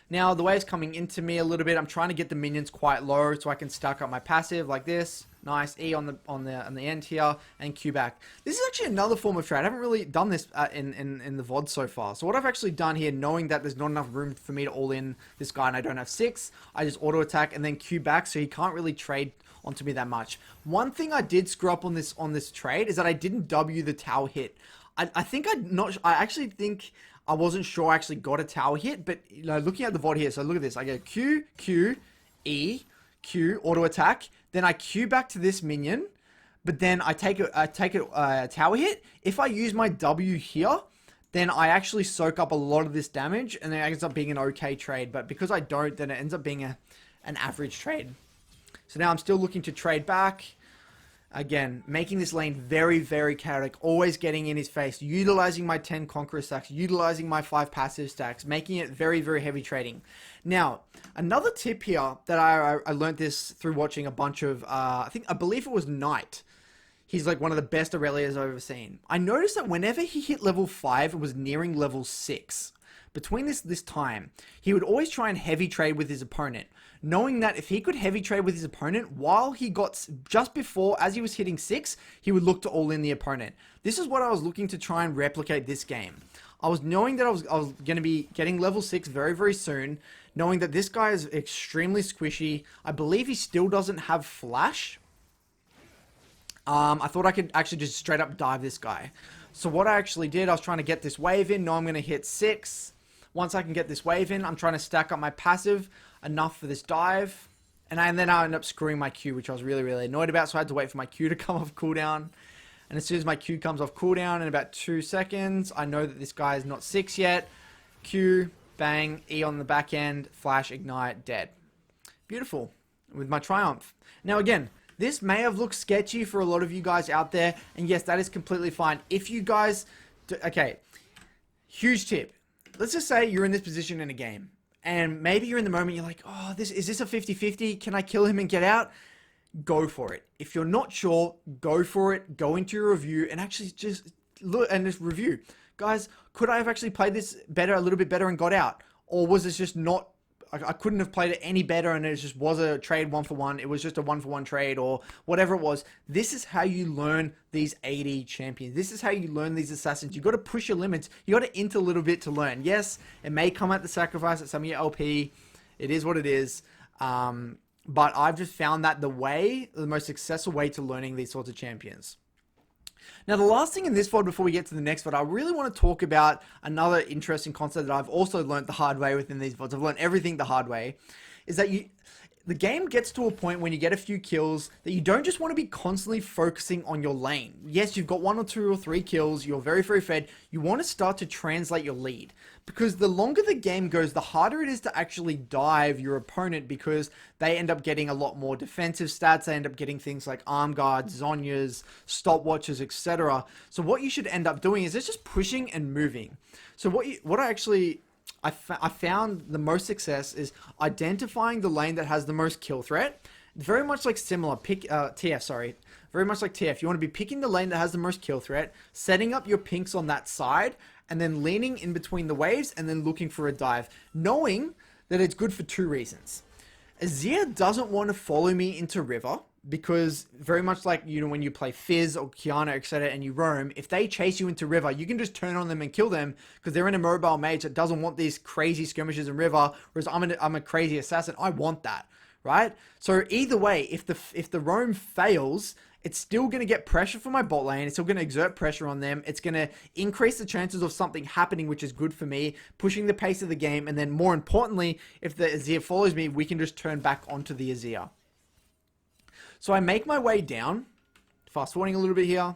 Now, the wave's coming into me a little bit. I'm trying to get the minions quite low so I can stack up my passive like this. Nice. E on the end here, and Q back. This is actually another form of trade. I haven't really done this in the VOD so far. So what I've actually done here, knowing that there's not enough room for me to all in this guy and I don't have 6, I just auto attack and then Q back, so he can't really trade onto me that much. One thing I did screw up on this trade is that I didn't W the tower hit. I actually think I wasn't sure I actually got a tower hit, but you know, looking at the VOD here, so look at this. I go Q, Q, E, Q, auto attack. Then I Q back to this minion, but then I take a tower hit. If I use my W here, then I actually soak up a lot of this damage, and then it ends up being an okay trade. But because I don't, then it ends up being an average trade. So now I'm still looking to trade back. Again, making this lane very, very chaotic, always getting in his face, utilizing my 10 Conqueror stacks, utilizing my 5 passive stacks, making it very, very heavy trading. Now, another tip here that I learned this through watching a bunch of, I believe it was Knight. He's like one of the best Irelias I've ever seen. I noticed that whenever he hit level 5 and was nearing level 6, between this time, he would always try and heavy trade with his opponent, knowing that if he could heavy trade with his opponent while he got just before, as he was hitting 6, he would look to all in the opponent. This is what I was looking to try and replicate this game. I was knowing that I was going to be getting level 6 very, very soon, knowing that this guy is extremely squishy. I believe he still doesn't have flash. I thought I could actually just straight up dive this guy. So what I actually did, I was trying to get this wave in. Know I'm going to hit 6. Once I can get this wave in, I'm trying to stack up my passive enough for this dive. And then I ended up screwing my Q, which I was really, really annoyed about. So I had to wait for my Q to come off cooldown. And as soon as my Q comes off cooldown in about 2 seconds, I know that this guy is not 6 yet. Q, bang, E on the back end, flash, ignite, dead. Beautiful. With my triumph. Now again, this may have looked sketchy for a lot of you guys out there. And yes, that is completely fine. If you guys... Okay. Huge tip. Let's just say you're in this position in a game. And maybe you're in the moment, you're like, oh, is this a 50-50? Can I kill him and get out? Go for it. If you're not sure, go for it. Go into your review and actually just look and just review. Guys, could I have actually played this better, a little bit better and got out? Or was this just not I couldn't have played it any better, and it just was a trade 1-for-1. It was just a 1-for-1 trade or whatever it was. This is how you learn these AD champions. This is how you learn these assassins. You got to push your limits. You got to int a little bit to learn. Yes, it may come at the sacrifice at some of your LP. It is what it is. But I've just found that the most successful way to learning these sorts of champions. Now, the last thing in this VOD before we get to the next VOD, I really want to talk about another interesting concept that I've also learned the hard way within these VODs. I've learned everything the hard way. Is that the game gets to a point when you get a few kills that you don't just want to be constantly focusing on your lane. Yes, you've got 1 or 2 or 3 kills. You're very, very fed. You want to start to translate your lead. Because the longer the game goes, the harder it is to actually dive your opponent, because they end up getting a lot more defensive stats. They end up getting things like arm guards, Zhonya's, stopwatches, etc. So what you should end up doing is just pushing and moving. So I found the most success is identifying the lane that has the most kill threat. Very much like TF, sorry. Very much like TF. You want to be picking the lane that has the most kill threat, setting up your pinks on that side, and then leaning in between the waves and then looking for a dive, knowing that it's good for 2 reasons. Azir doesn't want to follow me into river, because very much like, when you play Fizz or Kiana, etc., and you roam, if they chase you into river, you can just turn on them and kill them, because they're in a mobile mage that doesn't want these crazy skirmishes in river, whereas I'm a crazy assassin. I want that, right? So either way, if the roam fails, it's still going to get pressure from my bot lane. It's still going to exert pressure on them. It's going to increase the chances of something happening, which is good for me, pushing the pace of the game. And then more importantly, if the Azir follows me, we can just turn back onto the Azir. So I make my way down, fast forwarding a little bit here.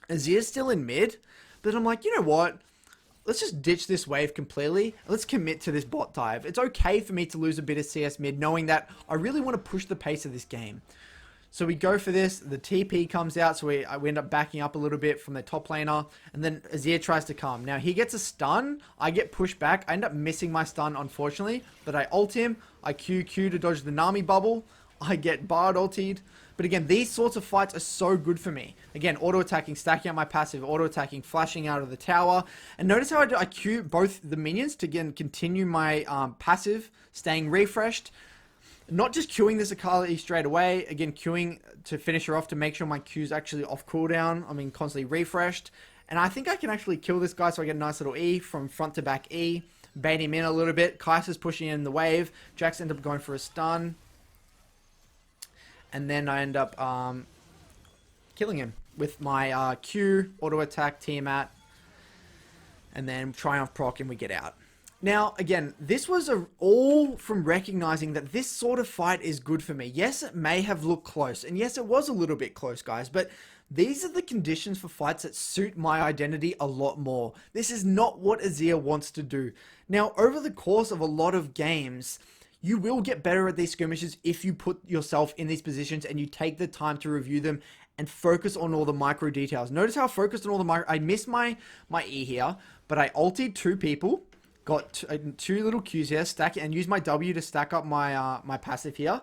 Azir's still in mid, but I'm like, you know what? Let's just ditch this wave completely. Let's commit to this bot dive. It's okay for me to lose a bit of CS mid, knowing that I really want to push the pace of this game. So we go for this. The TP comes out, so we end up backing up a little bit from the top laner, and then Azir tries to come. Now he gets a stun. I get pushed back. I end up missing my stun, unfortunately, but I ult him. I Q to dodge the Nami bubble. I get Bard ultied. But again, these sorts of fights are so good for me. Again, auto-attacking, stacking out my passive, auto-attacking, flashing out of the tower. And notice how I Q both the minions to, again, continue my passive, staying refreshed. Not just queuing this Akali straight away. Again, queuing to finish her off to make sure my Q's actually off cooldown. I mean, constantly refreshed. And I think I can actually kill this guy, so I get a nice little E from front to back E. Bait him in a little bit. Kaiser's pushing in the wave. Jax ends up going for a stun. And then I end up killing him with my Q, auto attack, Tiamat, and then Triumph proc, and we get out. Now, again, this was all from recognizing that this sort of fight is good for me. Yes, it may have looked close, and yes, it was a little bit close, guys, but these are the conditions for fights that suit my identity a lot more. This is not what Azir wants to do. Now, over the course of a lot of games, you will get better at these skirmishes if you put yourself in these positions and you take the time to review them and focus on all the micro details. Notice how focused on all the micro... I missed my E here, but I ulted 2 people, got 2 little Qs here, stack it, and used my W to stack up my my passive here.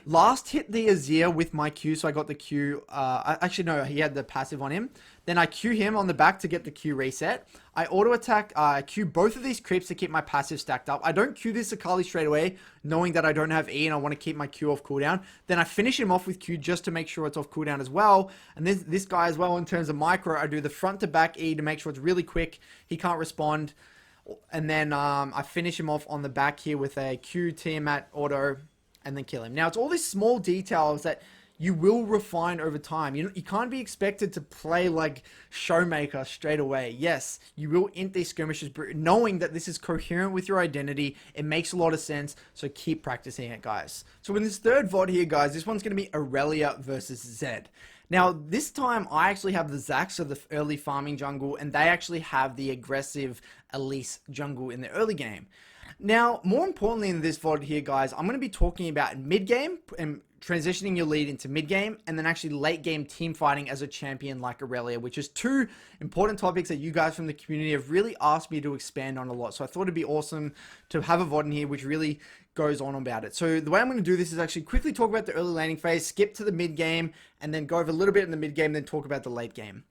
Last hit the Azir with my Q, so I got the Q. Actually, no, he had the passive on him. Then I Q him on the back to get the Q reset. I auto attack, Q both of these creeps to keep my passive stacked up. I don't Q this Akali straight away, knowing that I don't have E and I want to keep my Q off cooldown. Then I finish him off with Q just to make sure it's off cooldown as well. And this guy as well, in terms of micro, I do the front to back E to make sure it's really quick. He can't respond. And then I finish him off on the back here with a Q, Tiamat, auto, and then kill him. Now, it's all these small details that you will refine over time. You can't be expected to play like Showmaker straight away. Yes, you will int these skirmishes, knowing that this is coherent with your identity. It makes a lot of sense, so keep practicing it, guys. So in this third VOD here, guys, this one's going to be Irelia versus Zed. Now, this time, I actually have the Zax, so the early farming jungle, and they actually have the aggressive Elise jungle in the early game. Now, more importantly in this VOD here, guys, I'm going to be talking about mid-game and transitioning your lead into mid-game, and then actually late-game team fighting as a champion like Irelia, which is 2 important topics that you guys from the community have really asked me to expand on a lot. So I thought it'd be awesome to have a VOD in here which really goes on about it. So the way I'm going to do this is actually quickly talk about the early laning phase, skip to the mid-game, and then go over a little bit in the mid-game, then talk about the late game.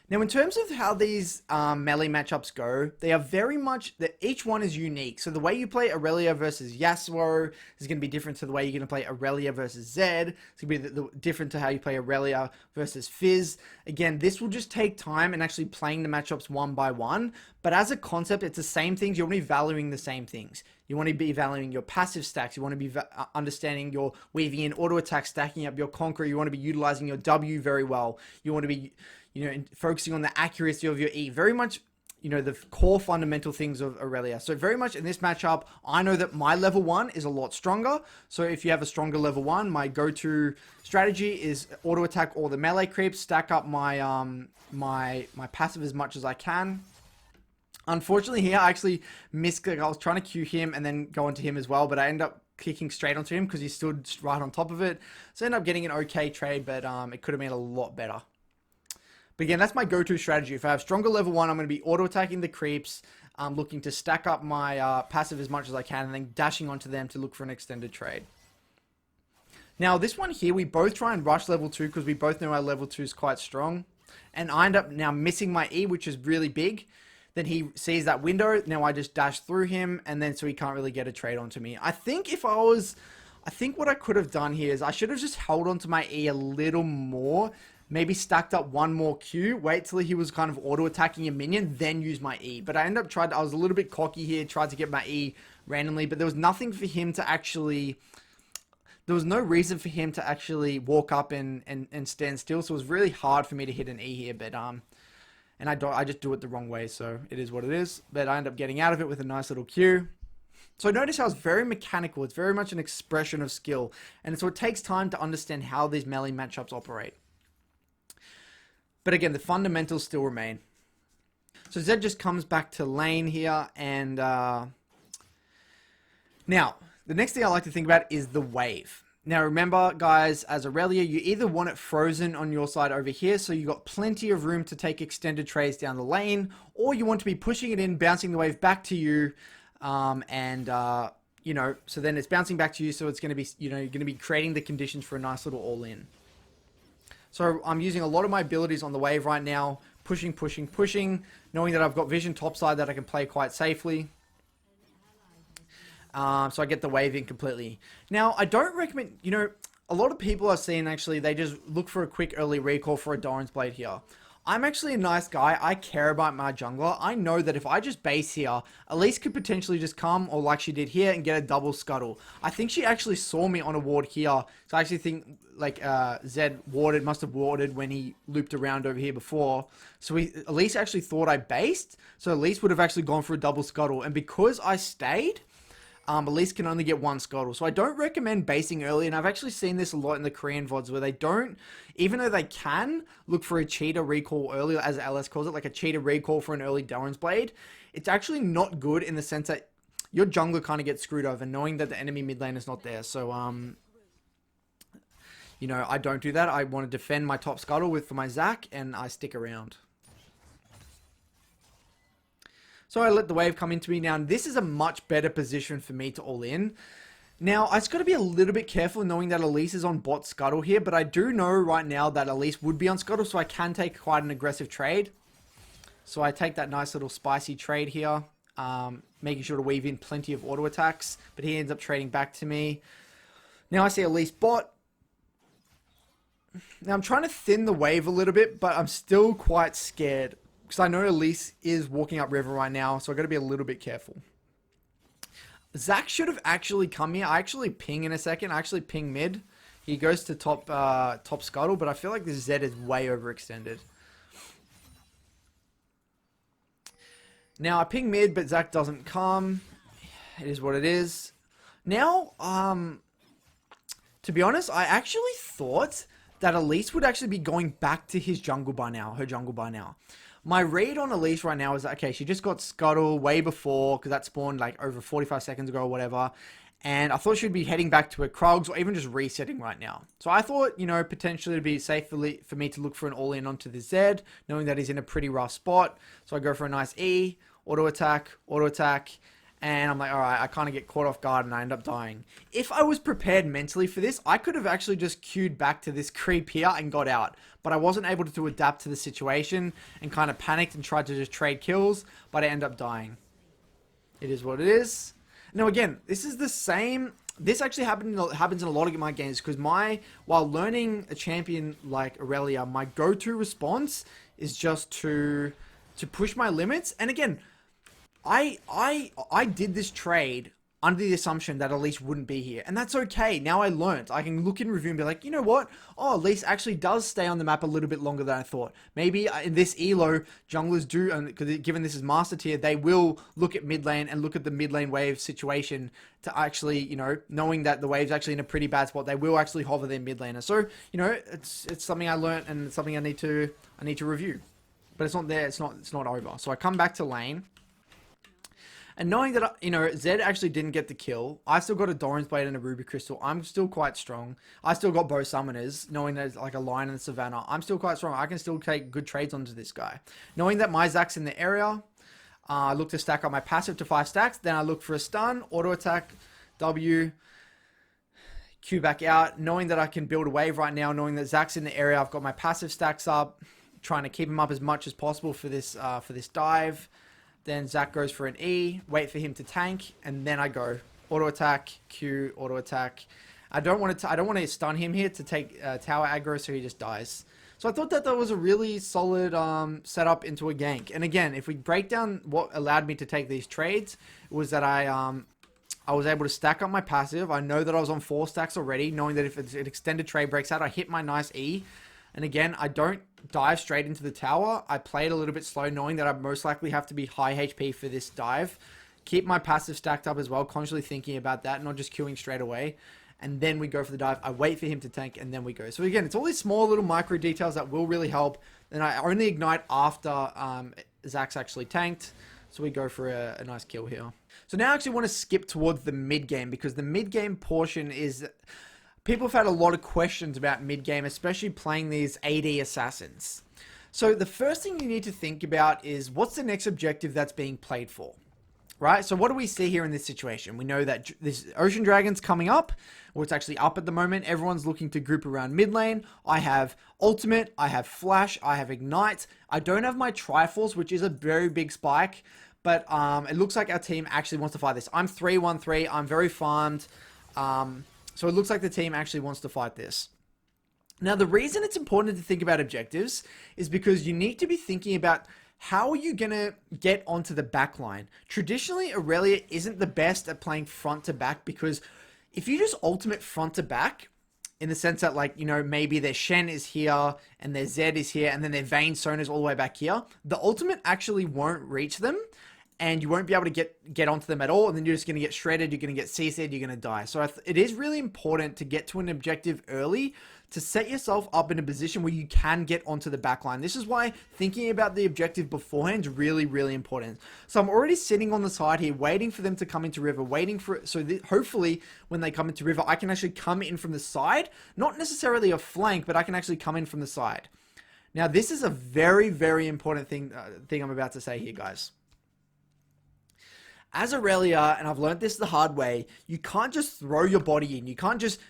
Now, in terms of how these melee matchups go, they are very much that each one is unique. So the way you play Irelia versus Yasuo is going to be different to the way you're going to play Irelia versus Zed. It's going to be different to how you play Irelia versus Fizz. Again, this will just take time and actually playing the matchups one by one. But as a concept, it's the same things. You want to be valuing the same things. You want to be valuing your passive stacks. You want to be understanding your weaving in auto attack, stacking up your conqueror. You want to be utilizing your W very well. You want to be focusing on the accuracy of your E. Very much, the core fundamental things of Irelia. So very much in this matchup, I know that my level 1 is a lot stronger. So if you have a stronger level 1, my go-to strategy is auto attack all the melee creeps, stack up my my passive as much as I can. Unfortunately here, I actually missed, I was trying to Q him and then go onto him as well, but I ended up kicking straight onto him because he stood right on top of it. So I ended up getting an okay trade, but it could have been a lot better. But again, that's my go-to strategy. If I have stronger level 1, I'm going to be auto-attacking the creeps, looking to stack up my passive as much as I can, and then dashing onto them to look for an extended trade. Now, this one here, we both try and rush level 2 because we both know our level 2 is quite strong. And I end up now missing my E, which is really big. Then he sees that window. Now I just dash through him, and then so he can't really get a trade onto me. I think what I could have done here is I should have just held onto my E a little more. Maybe stacked up one more Q, wait till he was kind of auto-attacking a minion, then use my E. But I ended up I was a little bit cocky here, tried to get my E randomly, but there was nothing for him to actually, there was no reason for him to actually walk up and stand still, so it was really hard for me to hit an E here, but, and I just do it the wrong way, so it is what it is. But I end up getting out of it with a nice little Q. So notice how it's very mechanical, it's very much an expression of skill, and so it takes time to understand how these melee matchups operate. But again, the fundamentals still remain. So Zed just comes back to lane here. And now, the next thing I like to think about is the wave. Now, remember, guys, as Irelia, you either want it frozen on your side over here, so you got plenty of room to take extended trades down the lane, or you want to be pushing it in, bouncing the wave back to you, so then it's bouncing back to you, so it's going to be, you're going to be creating the conditions for a nice little all-in. So I'm using a lot of my abilities on the wave right now, pushing, knowing that I've got vision topside that I can play quite safely. So I get the wave in completely. Now, I don't recommend, a lot of people I've seen actually, they just look for a quick early recall for a Doran's Blade here. I'm actually a nice guy. I care about my jungler. I know that if I just base here, Elise could potentially just come, or like she did here, and get a double scuttle. I think she actually saw me on a ward here. So I actually think, Zed must have warded when he looped around over here before. So Elise actually thought I based. So Elise would have actually gone for a double scuttle. And because I stayed, Elise can only get one scuttle. So I don't recommend basing early, and I've actually seen this a lot in the Korean VODs where they don't, even though they can look for a cheetah recall early, as LS calls it, like a cheetah recall for an early Doran's Blade, it's actually not good in the sense that your jungler kind of gets screwed over knowing that the enemy mid lane is not there. So, I don't do that. I want to defend my top scuttle for my Zac, and I stick around. So I let the wave come into me. Now, this is a much better position for me to all in. Now, I just got to be a little bit careful knowing that Elise is on bot scuttle here, but I do know right now that Elise would be on scuttle, so I can take quite an aggressive trade. So I take that nice little spicy trade here, making sure to weave in plenty of auto attacks, but he ends up trading back to me. Now I see Elise bot. Now I'm trying to thin the wave a little bit, but I'm still quite scared. Because I know Elise is walking up river right now, so I've got to be a little bit careful. Zac should have actually come here. I actually ping in a second. I actually ping mid. He goes to top scuttle, but I feel like this Zed is way overextended. Now, I ping mid, but Zac doesn't come. It is what it is. Now, to be honest, I actually thought that Elise would actually be going back to his jungle by now, her jungle by now. My read on Elise right now is that, okay, she just got scuttle way before, because that spawned like over 45 seconds ago or whatever. And I thought she'd be heading back to her Krugs or even just resetting right now. So I thought, potentially it'd be safe for me to look for an all-in onto the Zed, knowing that he's in a pretty rough spot. So I go for a nice E, auto attack, And I'm like, all right, I kind of get caught off guard and I end up dying. If I was prepared mentally for this, I could have actually just queued back to this creep here and got out. But I wasn't able to adapt to the situation and kind of panicked and tried to just trade kills, but I end up dying. It is what it is. Now again, this is the same. This actually happens in a lot of my games because while learning a champion like Irelia, my go-to response is just to push my limits. And again, I did this trade under the assumption that Elise wouldn't be here. And that's okay. Now I learned. I can look in review and be like, you know what? Oh, Elise actually does stay on the map a little bit longer than I thought. Maybe in this elo, junglers do, because given this is master tier, they will look at mid lane and look at the mid lane wave situation to actually, you know, knowing that the wave's actually in a pretty bad spot, they will actually hover their mid laner. So, you know, it's something I learned and it's something I need to review. But it's not there. It's not over. So I come back to lane. And knowing that, you know, Zed actually didn't get the kill, I still got a Doran's Blade and a Ruby Crystal. I'm still quite strong. I still got both summoners, knowing there's like a line in the Savannah. I'm still quite strong. I can still take good trades onto this guy. Knowing that my Zack's in the area, I look to stack up my passive to 5 stacks. Then I look for a stun, auto attack, W, Q back out. Knowing that I can build a wave right now, knowing that Zack's in the area, I've got my passive stacks up, trying to keep him up as much as possible for this dive. Then Zack goes for an E, wait for him to tank, and then I go auto attack, Q, auto attack. I don't want to stun him here to take tower aggro, so he just dies. So I thought that was a really solid setup into a gank. And again, if we break down what allowed me to take these trades, it was that I was able to stack up my passive. I know that I was on 4 stacks already, knowing that if an extended trade breaks out, I hit my nice E. And again, I don't dive straight into the tower. I play it a little bit slow, knowing that I most likely have to be high HP for this dive. Keep my passive stacked up as well, constantly thinking about that, not just queuing straight away. And then we go for the dive. I wait for him to tank, and then we go. So again, it's all these small little micro details that will really help. And I only ignite after Zack's actually tanked. So we go for a nice kill here. So now I actually want to skip towards the mid game, because the mid game portion is... People have had a lot of questions about mid-game, especially playing these AD assassins. So the first thing you need to think about is what's the next objective that's being played for, right? So what do we see here in this situation? We know that this Ocean Dragon's coming up, or it's actually up at the moment. Everyone's looking to group around mid lane. I have Ultimate, I have Flash, I have Ignite. I don't have my Triforce, which is a very big spike, but it looks like our team actually wants to fight this. I'm 3-1-3, I'm very farmed. So it looks like the team actually wants to fight this. Now, the reason it's important to think about objectives is because you need to be thinking about how are you going to get onto the back line. Traditionally, Irelia isn't the best at playing front to back, because if you just ultimate front to back, in the sense that, like, you know, maybe their Shen is here and their Zed is here and then their Vayne Sona is all the way back here, the ultimate actually won't reach them. And you won't be able to get onto them at all, and then you're just going to get shredded, you're going to get CC'd, you're going to die. So it is really important to get to an objective early to set yourself up in a position where you can get onto the backline. This is why thinking about the objective beforehand is really, really important. So I'm already sitting on the side here, waiting for them to come into river, hopefully when they come into river, I can actually come in from the side, not necessarily a flank, but I can actually come in from the side. Now, this is a very, very important thing I'm about to say here, guys. As Irelia, and I've learned this the hard way, you can't just throw your body in. You can't just,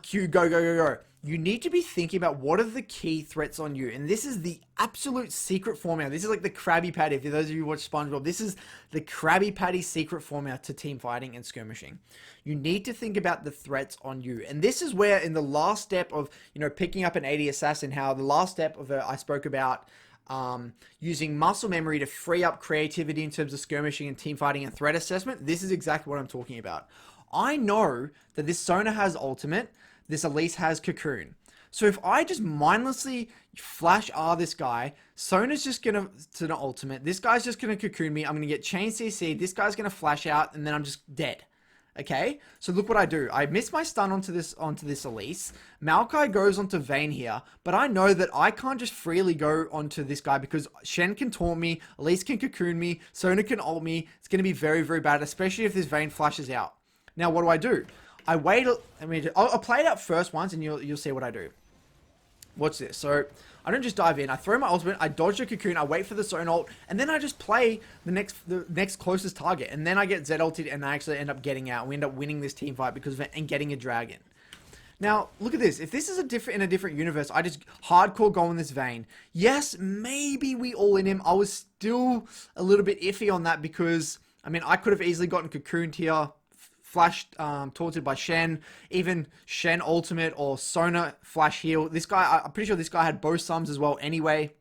Q, go, go, go, go. You need to be thinking about what are the key threats on you. And this is the absolute secret formula. This is like the Krabby Patty. For those of you who watch SpongeBob, this is the Krabby Patty secret formula to team fighting and skirmishing. You need to think about the threats on you. And this is where in the last step of, you know, picking up an AD assassin, how the last step of it, I spoke about using muscle memory to free up creativity in terms of skirmishing and team fighting and threat assessment. This is exactly what I'm talking about. I know that this Sona has ultimate, this Elise has cocoon. So if I just mindlessly flash R this guy, Sona's just gonna to the ultimate, this guy's just gonna cocoon me, I'm gonna get chain CC, this guy's gonna flash out, and then I'm just dead. Okay, so look what I do. I miss my stun onto this Elise. Maokai goes onto Vayne here, but I know that I can't just freely go onto this guy because Shen can taunt me, Elise can cocoon me, Sona can ult me. It's going to be very, very bad, especially if this Vayne flashes out. Now, what do? I wait. I'll play it out first once, and you'll see what I do. Watch this. So I don't just dive in. I throw my ultimate. I dodge the cocoon. I wait for the zone ult, and then I just play the next closest target, and then I get Z ulted, and I actually end up getting out. We end up winning this team fight because of it and getting a dragon. Now, look at this. If this is in a different universe, I just hardcore go in this vein. Yes, maybe we all in him. I was still a little bit iffy on that because, I mean, I could have easily gotten cocooned here, flashed, taunted by Shen, even Shen ultimate or Sona flash heal. This guy, I'm pretty sure this guy had both sums as well anyway.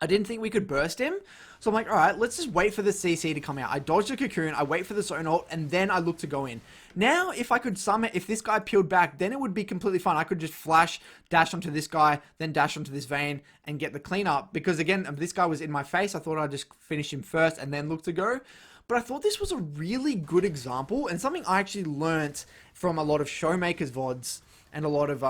I didn't think we could burst him. So I'm like, all right, let's just wait for the CC to come out. I dodge the cocoon, I wait for the zone ult, and then I look to go in. Now, if I could if this guy peeled back, then it would be completely fine. I could just flash, dash onto this guy, then dash onto this vein, and get the cleanup. Because again, this guy was in my face. I thought I'd just finish him first and then look to go. But I thought this was a really good example, and something I actually learnt from a lot of Showmakers VODs and a lot of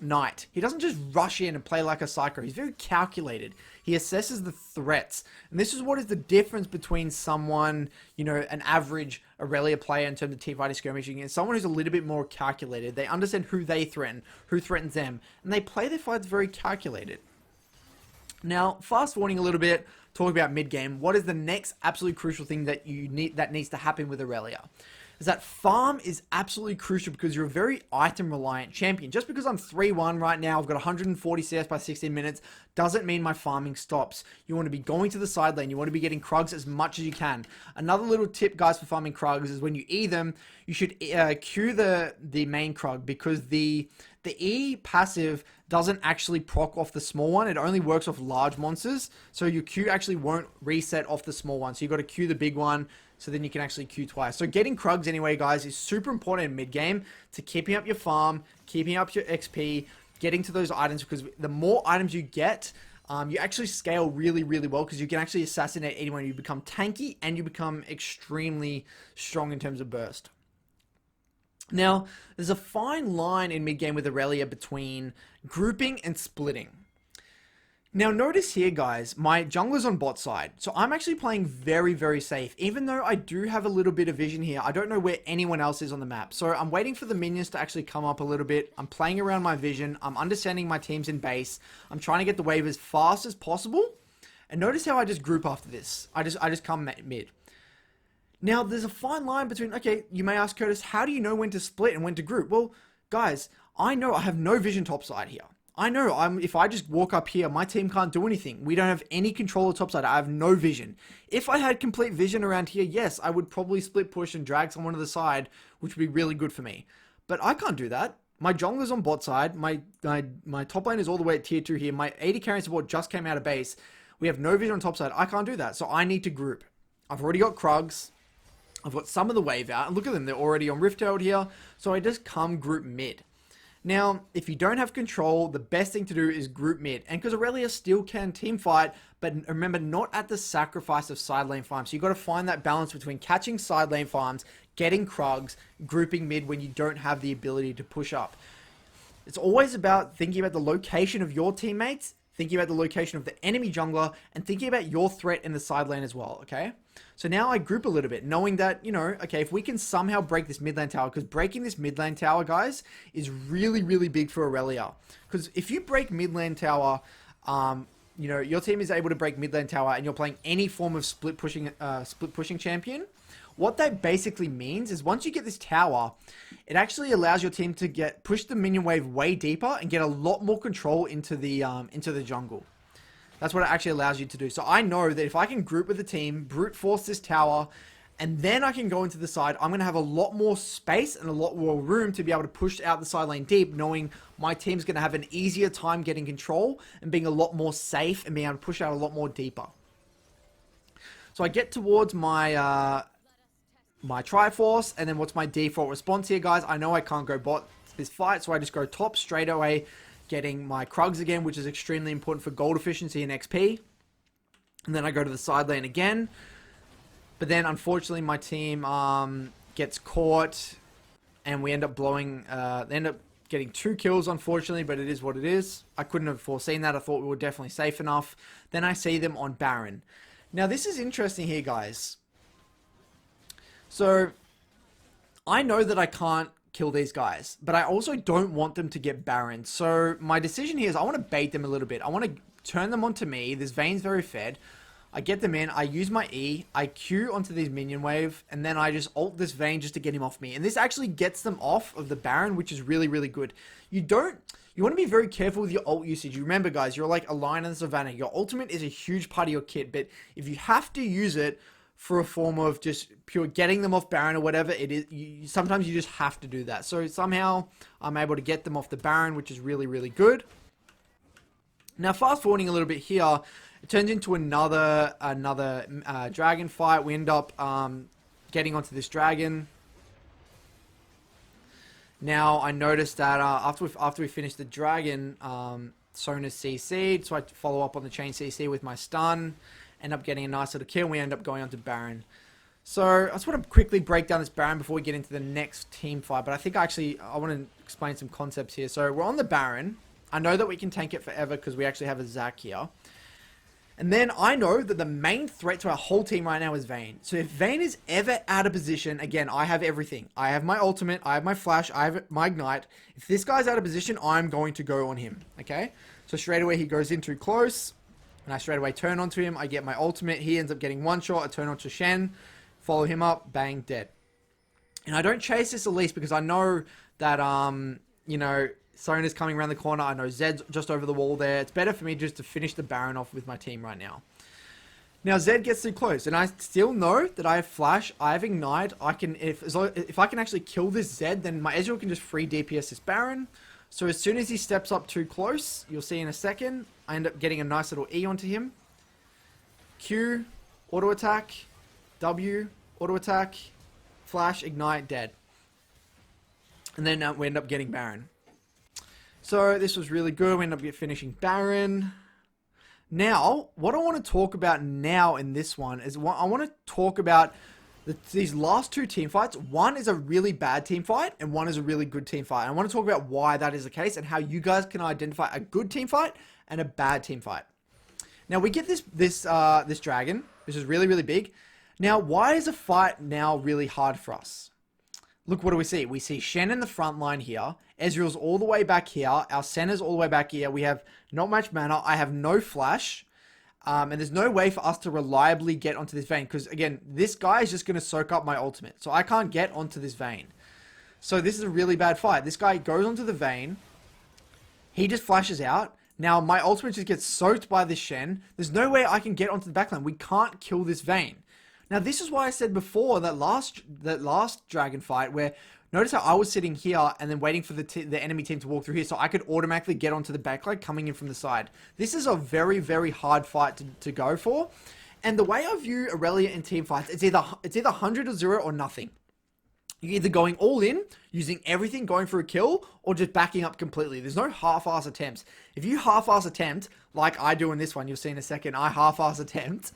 Knight. He doesn't just rush in and play like a psycho. He's very calculated. He assesses the threats. And this is what is the difference between someone, you know, an average Irelia player in terms of teamfighting skirmishing, and someone who's a little bit more calculated. They understand who they threaten, who threatens them, and they play their fights very calculated. Now, fast forwarding a little bit, talking about mid-game, what is the next absolutely crucial thing that needs to happen with Irelia? Is that farm is absolutely crucial because you're a very item-reliant champion. Just because I'm 3-1 right now, I've got 140 CS by 16 minutes, doesn't mean my farming stops. You want to be going to the side lane. You want to be getting Krugs as much as you can. Another little tip, guys, for farming Krugs is when you E them, you should Q the main Krug, because the E passive doesn't actually proc off the small one. It only works off large monsters. So your Q actually won't reset off the small one. So you've got to Q the big one, so then you can actually Q twice. So getting Krugs anyway, guys, is super important in mid-game to keeping up your farm, keeping up your XP, getting to those items, because the more items you get, you actually scale really, really well, because you can actually assassinate anyone. You become tanky, and you become extremely strong in terms of burst. Now, there's a fine line in mid-game with Irelia between grouping and splitting. Now, notice here, guys, my jungler's on bot side. So I'm actually playing very, very safe. Even though I do have a little bit of vision here, I don't know where anyone else is on the map. So I'm waiting for the minions to actually come up a little bit. I'm playing around my vision. I'm understanding my teams in base. I'm trying to get the wave as fast as possible. And notice how I just group after this. I just come mid. Now, there's a fine line between, okay, you may ask, Curtis, how do you know when to split and when to group? Well, guys, I know I have no vision topside here. I know if I just walk up here, my team can't do anything. We don't have any control of topside. I have no vision. If I had complete vision around here, yes, I would probably split push and drag someone to the side, which would be really good for me. But I can't do that. My jungler's on bot side. My top lane is all the way at tier 2 here. My AD carry support just came out of base. We have no vision on top side. I can't do that. So I need to group. I've already got Krugs. I've got some of the wave out. And look at them. They're already on Rift Herald here. So I just come group mid. Now, if you don't have control, the best thing to do is group mid. And because Irelia still can team fight, but remember, not at the sacrifice of side lane farms. So you've got to find that balance between catching side lane farms, getting Krugs, grouping mid when you don't have the ability to push up. It's always about thinking about the location of your teammates, thinking about the location of the enemy jungler, and thinking about your threat in the side lane as well, okay? So now I group a little bit, knowing that, you know, okay, if we can somehow break this mid lane tower, because breaking this mid lane tower, guys, is really, really big for Irelia. Because if you break mid lane tower, you know, your team is able to break mid lane tower, and you're playing any form of split pushing champion, what that basically means is once you get this tower, it actually allows your team to push the minion wave way deeper and get a lot more control into the jungle. That's what it actually allows you to do. So I know that if I can group with the team, brute force this tower, and then I can go into the side, I'm going to have a lot more space and a lot more room to be able to push out the side lane deep, knowing my team's going to have an easier time getting control and being a lot more safe and being able to push out a lot more deeper. So I get towards my Triforce, and then what's my default response here, guys? I know I can't go bot this fight, so I just go top straight away, getting my Krugs again, which is extremely important for gold efficiency and XP. And then I go to the side lane again. But then, unfortunately, my team gets caught, and we end up blowing, they end up getting 2 kills, unfortunately, but it is what it is. I couldn't have foreseen that. I thought we were definitely safe enough. Then I see them on Baron. Now, this is interesting here, guys. So, I know that I can't kill these guys, but I also don't want them to get Baron. So my decision here is I want to bait them a little bit. I want to turn them onto me. This Vayne's very fed. I get them in, I use my E, I Q onto these minion wave, and then I just ult this Vayne just to get him off me. And this actually gets them off of the Baron, which is really, really good. You want to be very careful with your ult usage. You remember, guys, you're like a lion in the savannah. Your ultimate is a huge part of your kit, but if you have to use it for a form of just pure getting them off Baron or whatever it is, sometimes you just have to do that. So somehow I'm able to get them off the Baron, which is really, really good. Now, fast forwarding a little bit here, it turns into another dragon fight. We end up getting onto this dragon. Now, I noticed that after we finish the dragon, Sona's CC'd, so I follow up on the chain CC with my stun, end up getting a nice little kill, and we end up going on to Baron. So, I just want to quickly break down this Baron before we get into the next team fight, but I think I want to explain some concepts here. So, we're on the Baron. I know that we can tank it forever because we actually have a Zac here. And then I know that the main threat to our whole team right now is Vayne. So if Vayne is ever out of position, again, I have everything. I have my ultimate, I have my flash, I have my ignite. If this guy's out of position, I'm going to go on him, okay? So straight away he goes in too close, and I straight away turn onto him. I get my ultimate, he ends up getting one shot, I turn onto Shen, follow him up, bang, dead. And I don't chase this Elise because I know that, you know, Sona's coming around the corner. I know Zed's just over the wall there. It's better for me just to finish the Baron off with my team right now. Now Zed gets too close, and I still know that I have flash, I have ignite. I can if I can actually kill this Zed, then my Ezreal can just free DPS this Baron. So as soon as he steps up too close, you'll see in a second, I end up getting a nice little E onto him. Q, auto attack, W, auto attack, flash, ignite, dead. And then we end up getting Baron. So this was really good. We end up finishing Baron. Now, what I want to talk about now in this one is I want to talk about these last two team fights. One is a really bad team fight, and one is a really good team fight. And I want to talk about why that is the case and how you guys can identify a good team fight and a bad team fight. Now we get this dragon, which is really, really big. Now, why is a fight now really hard for us? Look, what do we see? We see Shen in the front line here. Ezreal's all the way back here. Our Senna's all the way back here. We have not much mana. I have no flash. And there's no way for us to reliably get onto this Vayne. Because, again, this guy is just going to soak up my ultimate. So I can't get onto this Vayne. So this is a really bad fight. This guy goes onto the Vayne. He just flashes out. Now, my ultimate just gets soaked by this Shen. There's no way I can get onto the backline. We can't kill this Vayne. Now, this is why I said before that last dragon fight where notice how I was sitting here and then waiting for the enemy team to walk through here so I could automatically get onto the backline coming in from the side. This is a very, very hard fight to go for. And the way I view Irelia in team fights, it's either 100 or 0 or nothing. You're either going all in, using everything, going for a kill, or just backing up completely. There's no half-ass attempts. If you half-ass attempt, like I do in this one, you'll see in a second, I half-ass attempt.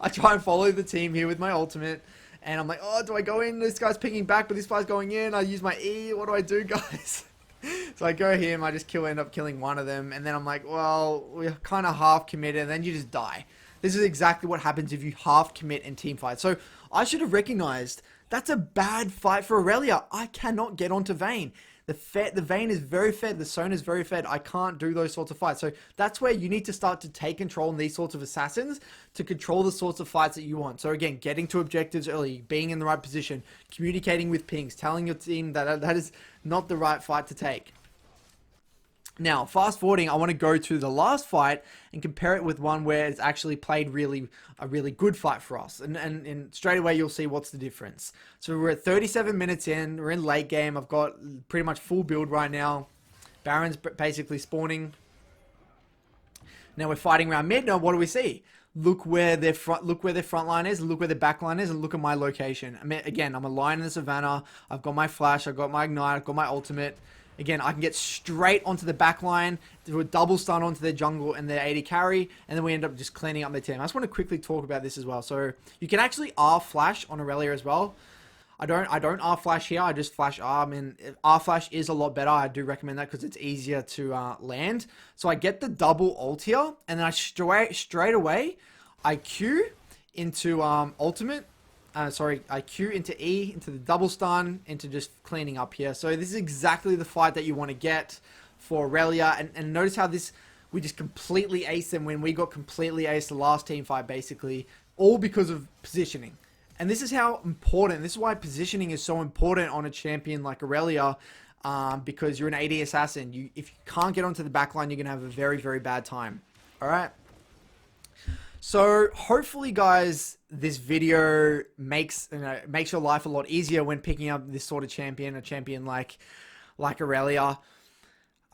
I try and follow the team here with my ultimate, and I'm like, oh, do I go in? This guy's picking back, but this guy's going in. I use my E. What do I do, guys? So I go here, and I just end up killing one of them, and then I'm like, well, we're kind of half-committed, and then you just die. This is exactly what happens if you half-commit in team fights. So I should have recognized that's a bad fight for Irelia. I cannot get onto Vayne. The Vayne is very fed. The Sona is very fed. I can't do those sorts of fights. So that's where you need to start to take control in these sorts of assassins to control the sorts of fights that you want. So again, getting to objectives early, being in the right position, communicating with pings, telling your team that that is not the right fight to take. Now, fast forwarding, I want to go to the last fight and compare it with one where it's actually played a really good fight for us. And straight away, you'll see what's the difference. So we're at 37 minutes in. We're in late game. I've got pretty much full build right now. Baron's basically spawning. Now we're fighting around mid. Now, what do we see? Look where their front line is, look where their back line is, and look at my location. I mean, again, I'm a lion in the savannah. I've got my flash. I've got my ignite. I've got my ultimate. Again, I can get straight onto the back line, do a double stun onto their jungle and their AD carry, and then we end up just cleaning up their team. I just want to quickly talk about this as well. So you can actually R flash on Irelia as well. I don't R flash here. I just flash R. I mean, R flash is a lot better. I do recommend that because it's easier to land. So I get the double ult here, and then I straight away I Q into ultimate, Q into E, into the double stun, into just cleaning up here. So this is exactly the fight that you want to get for Irelia. And notice how this, we just completely aced them when we got completely aced the last team fight, basically. All because of positioning. And this is how important, this is why positioning is so important on a champion like Irelia. Because you're an AD assassin. If you can't get onto the backline, you're going to have a very, very bad time. Alright? So hopefully, guys, this video makes your life a lot easier when picking up this sort of champion, a champion like Irelia.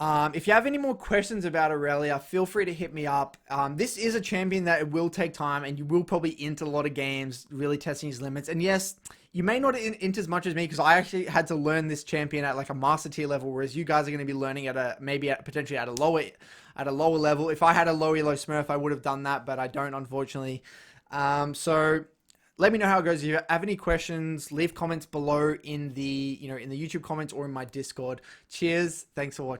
If you have any more questions about Irelia, feel free to hit me up. This is a champion that it will take time, and you will probably int a lot of games, really testing his limits. And yes, you may not int as much as me, because I actually had to learn this champion at like a master tier level, whereas you guys are going to be learning at potentially at a lower level. If I had a low elo Smurf, I would have done that, but I don't, unfortunately. So let me know how it goes. If you have any questions, leave comments below in the YouTube comments or in my Discord. Cheers. Thanks for watching.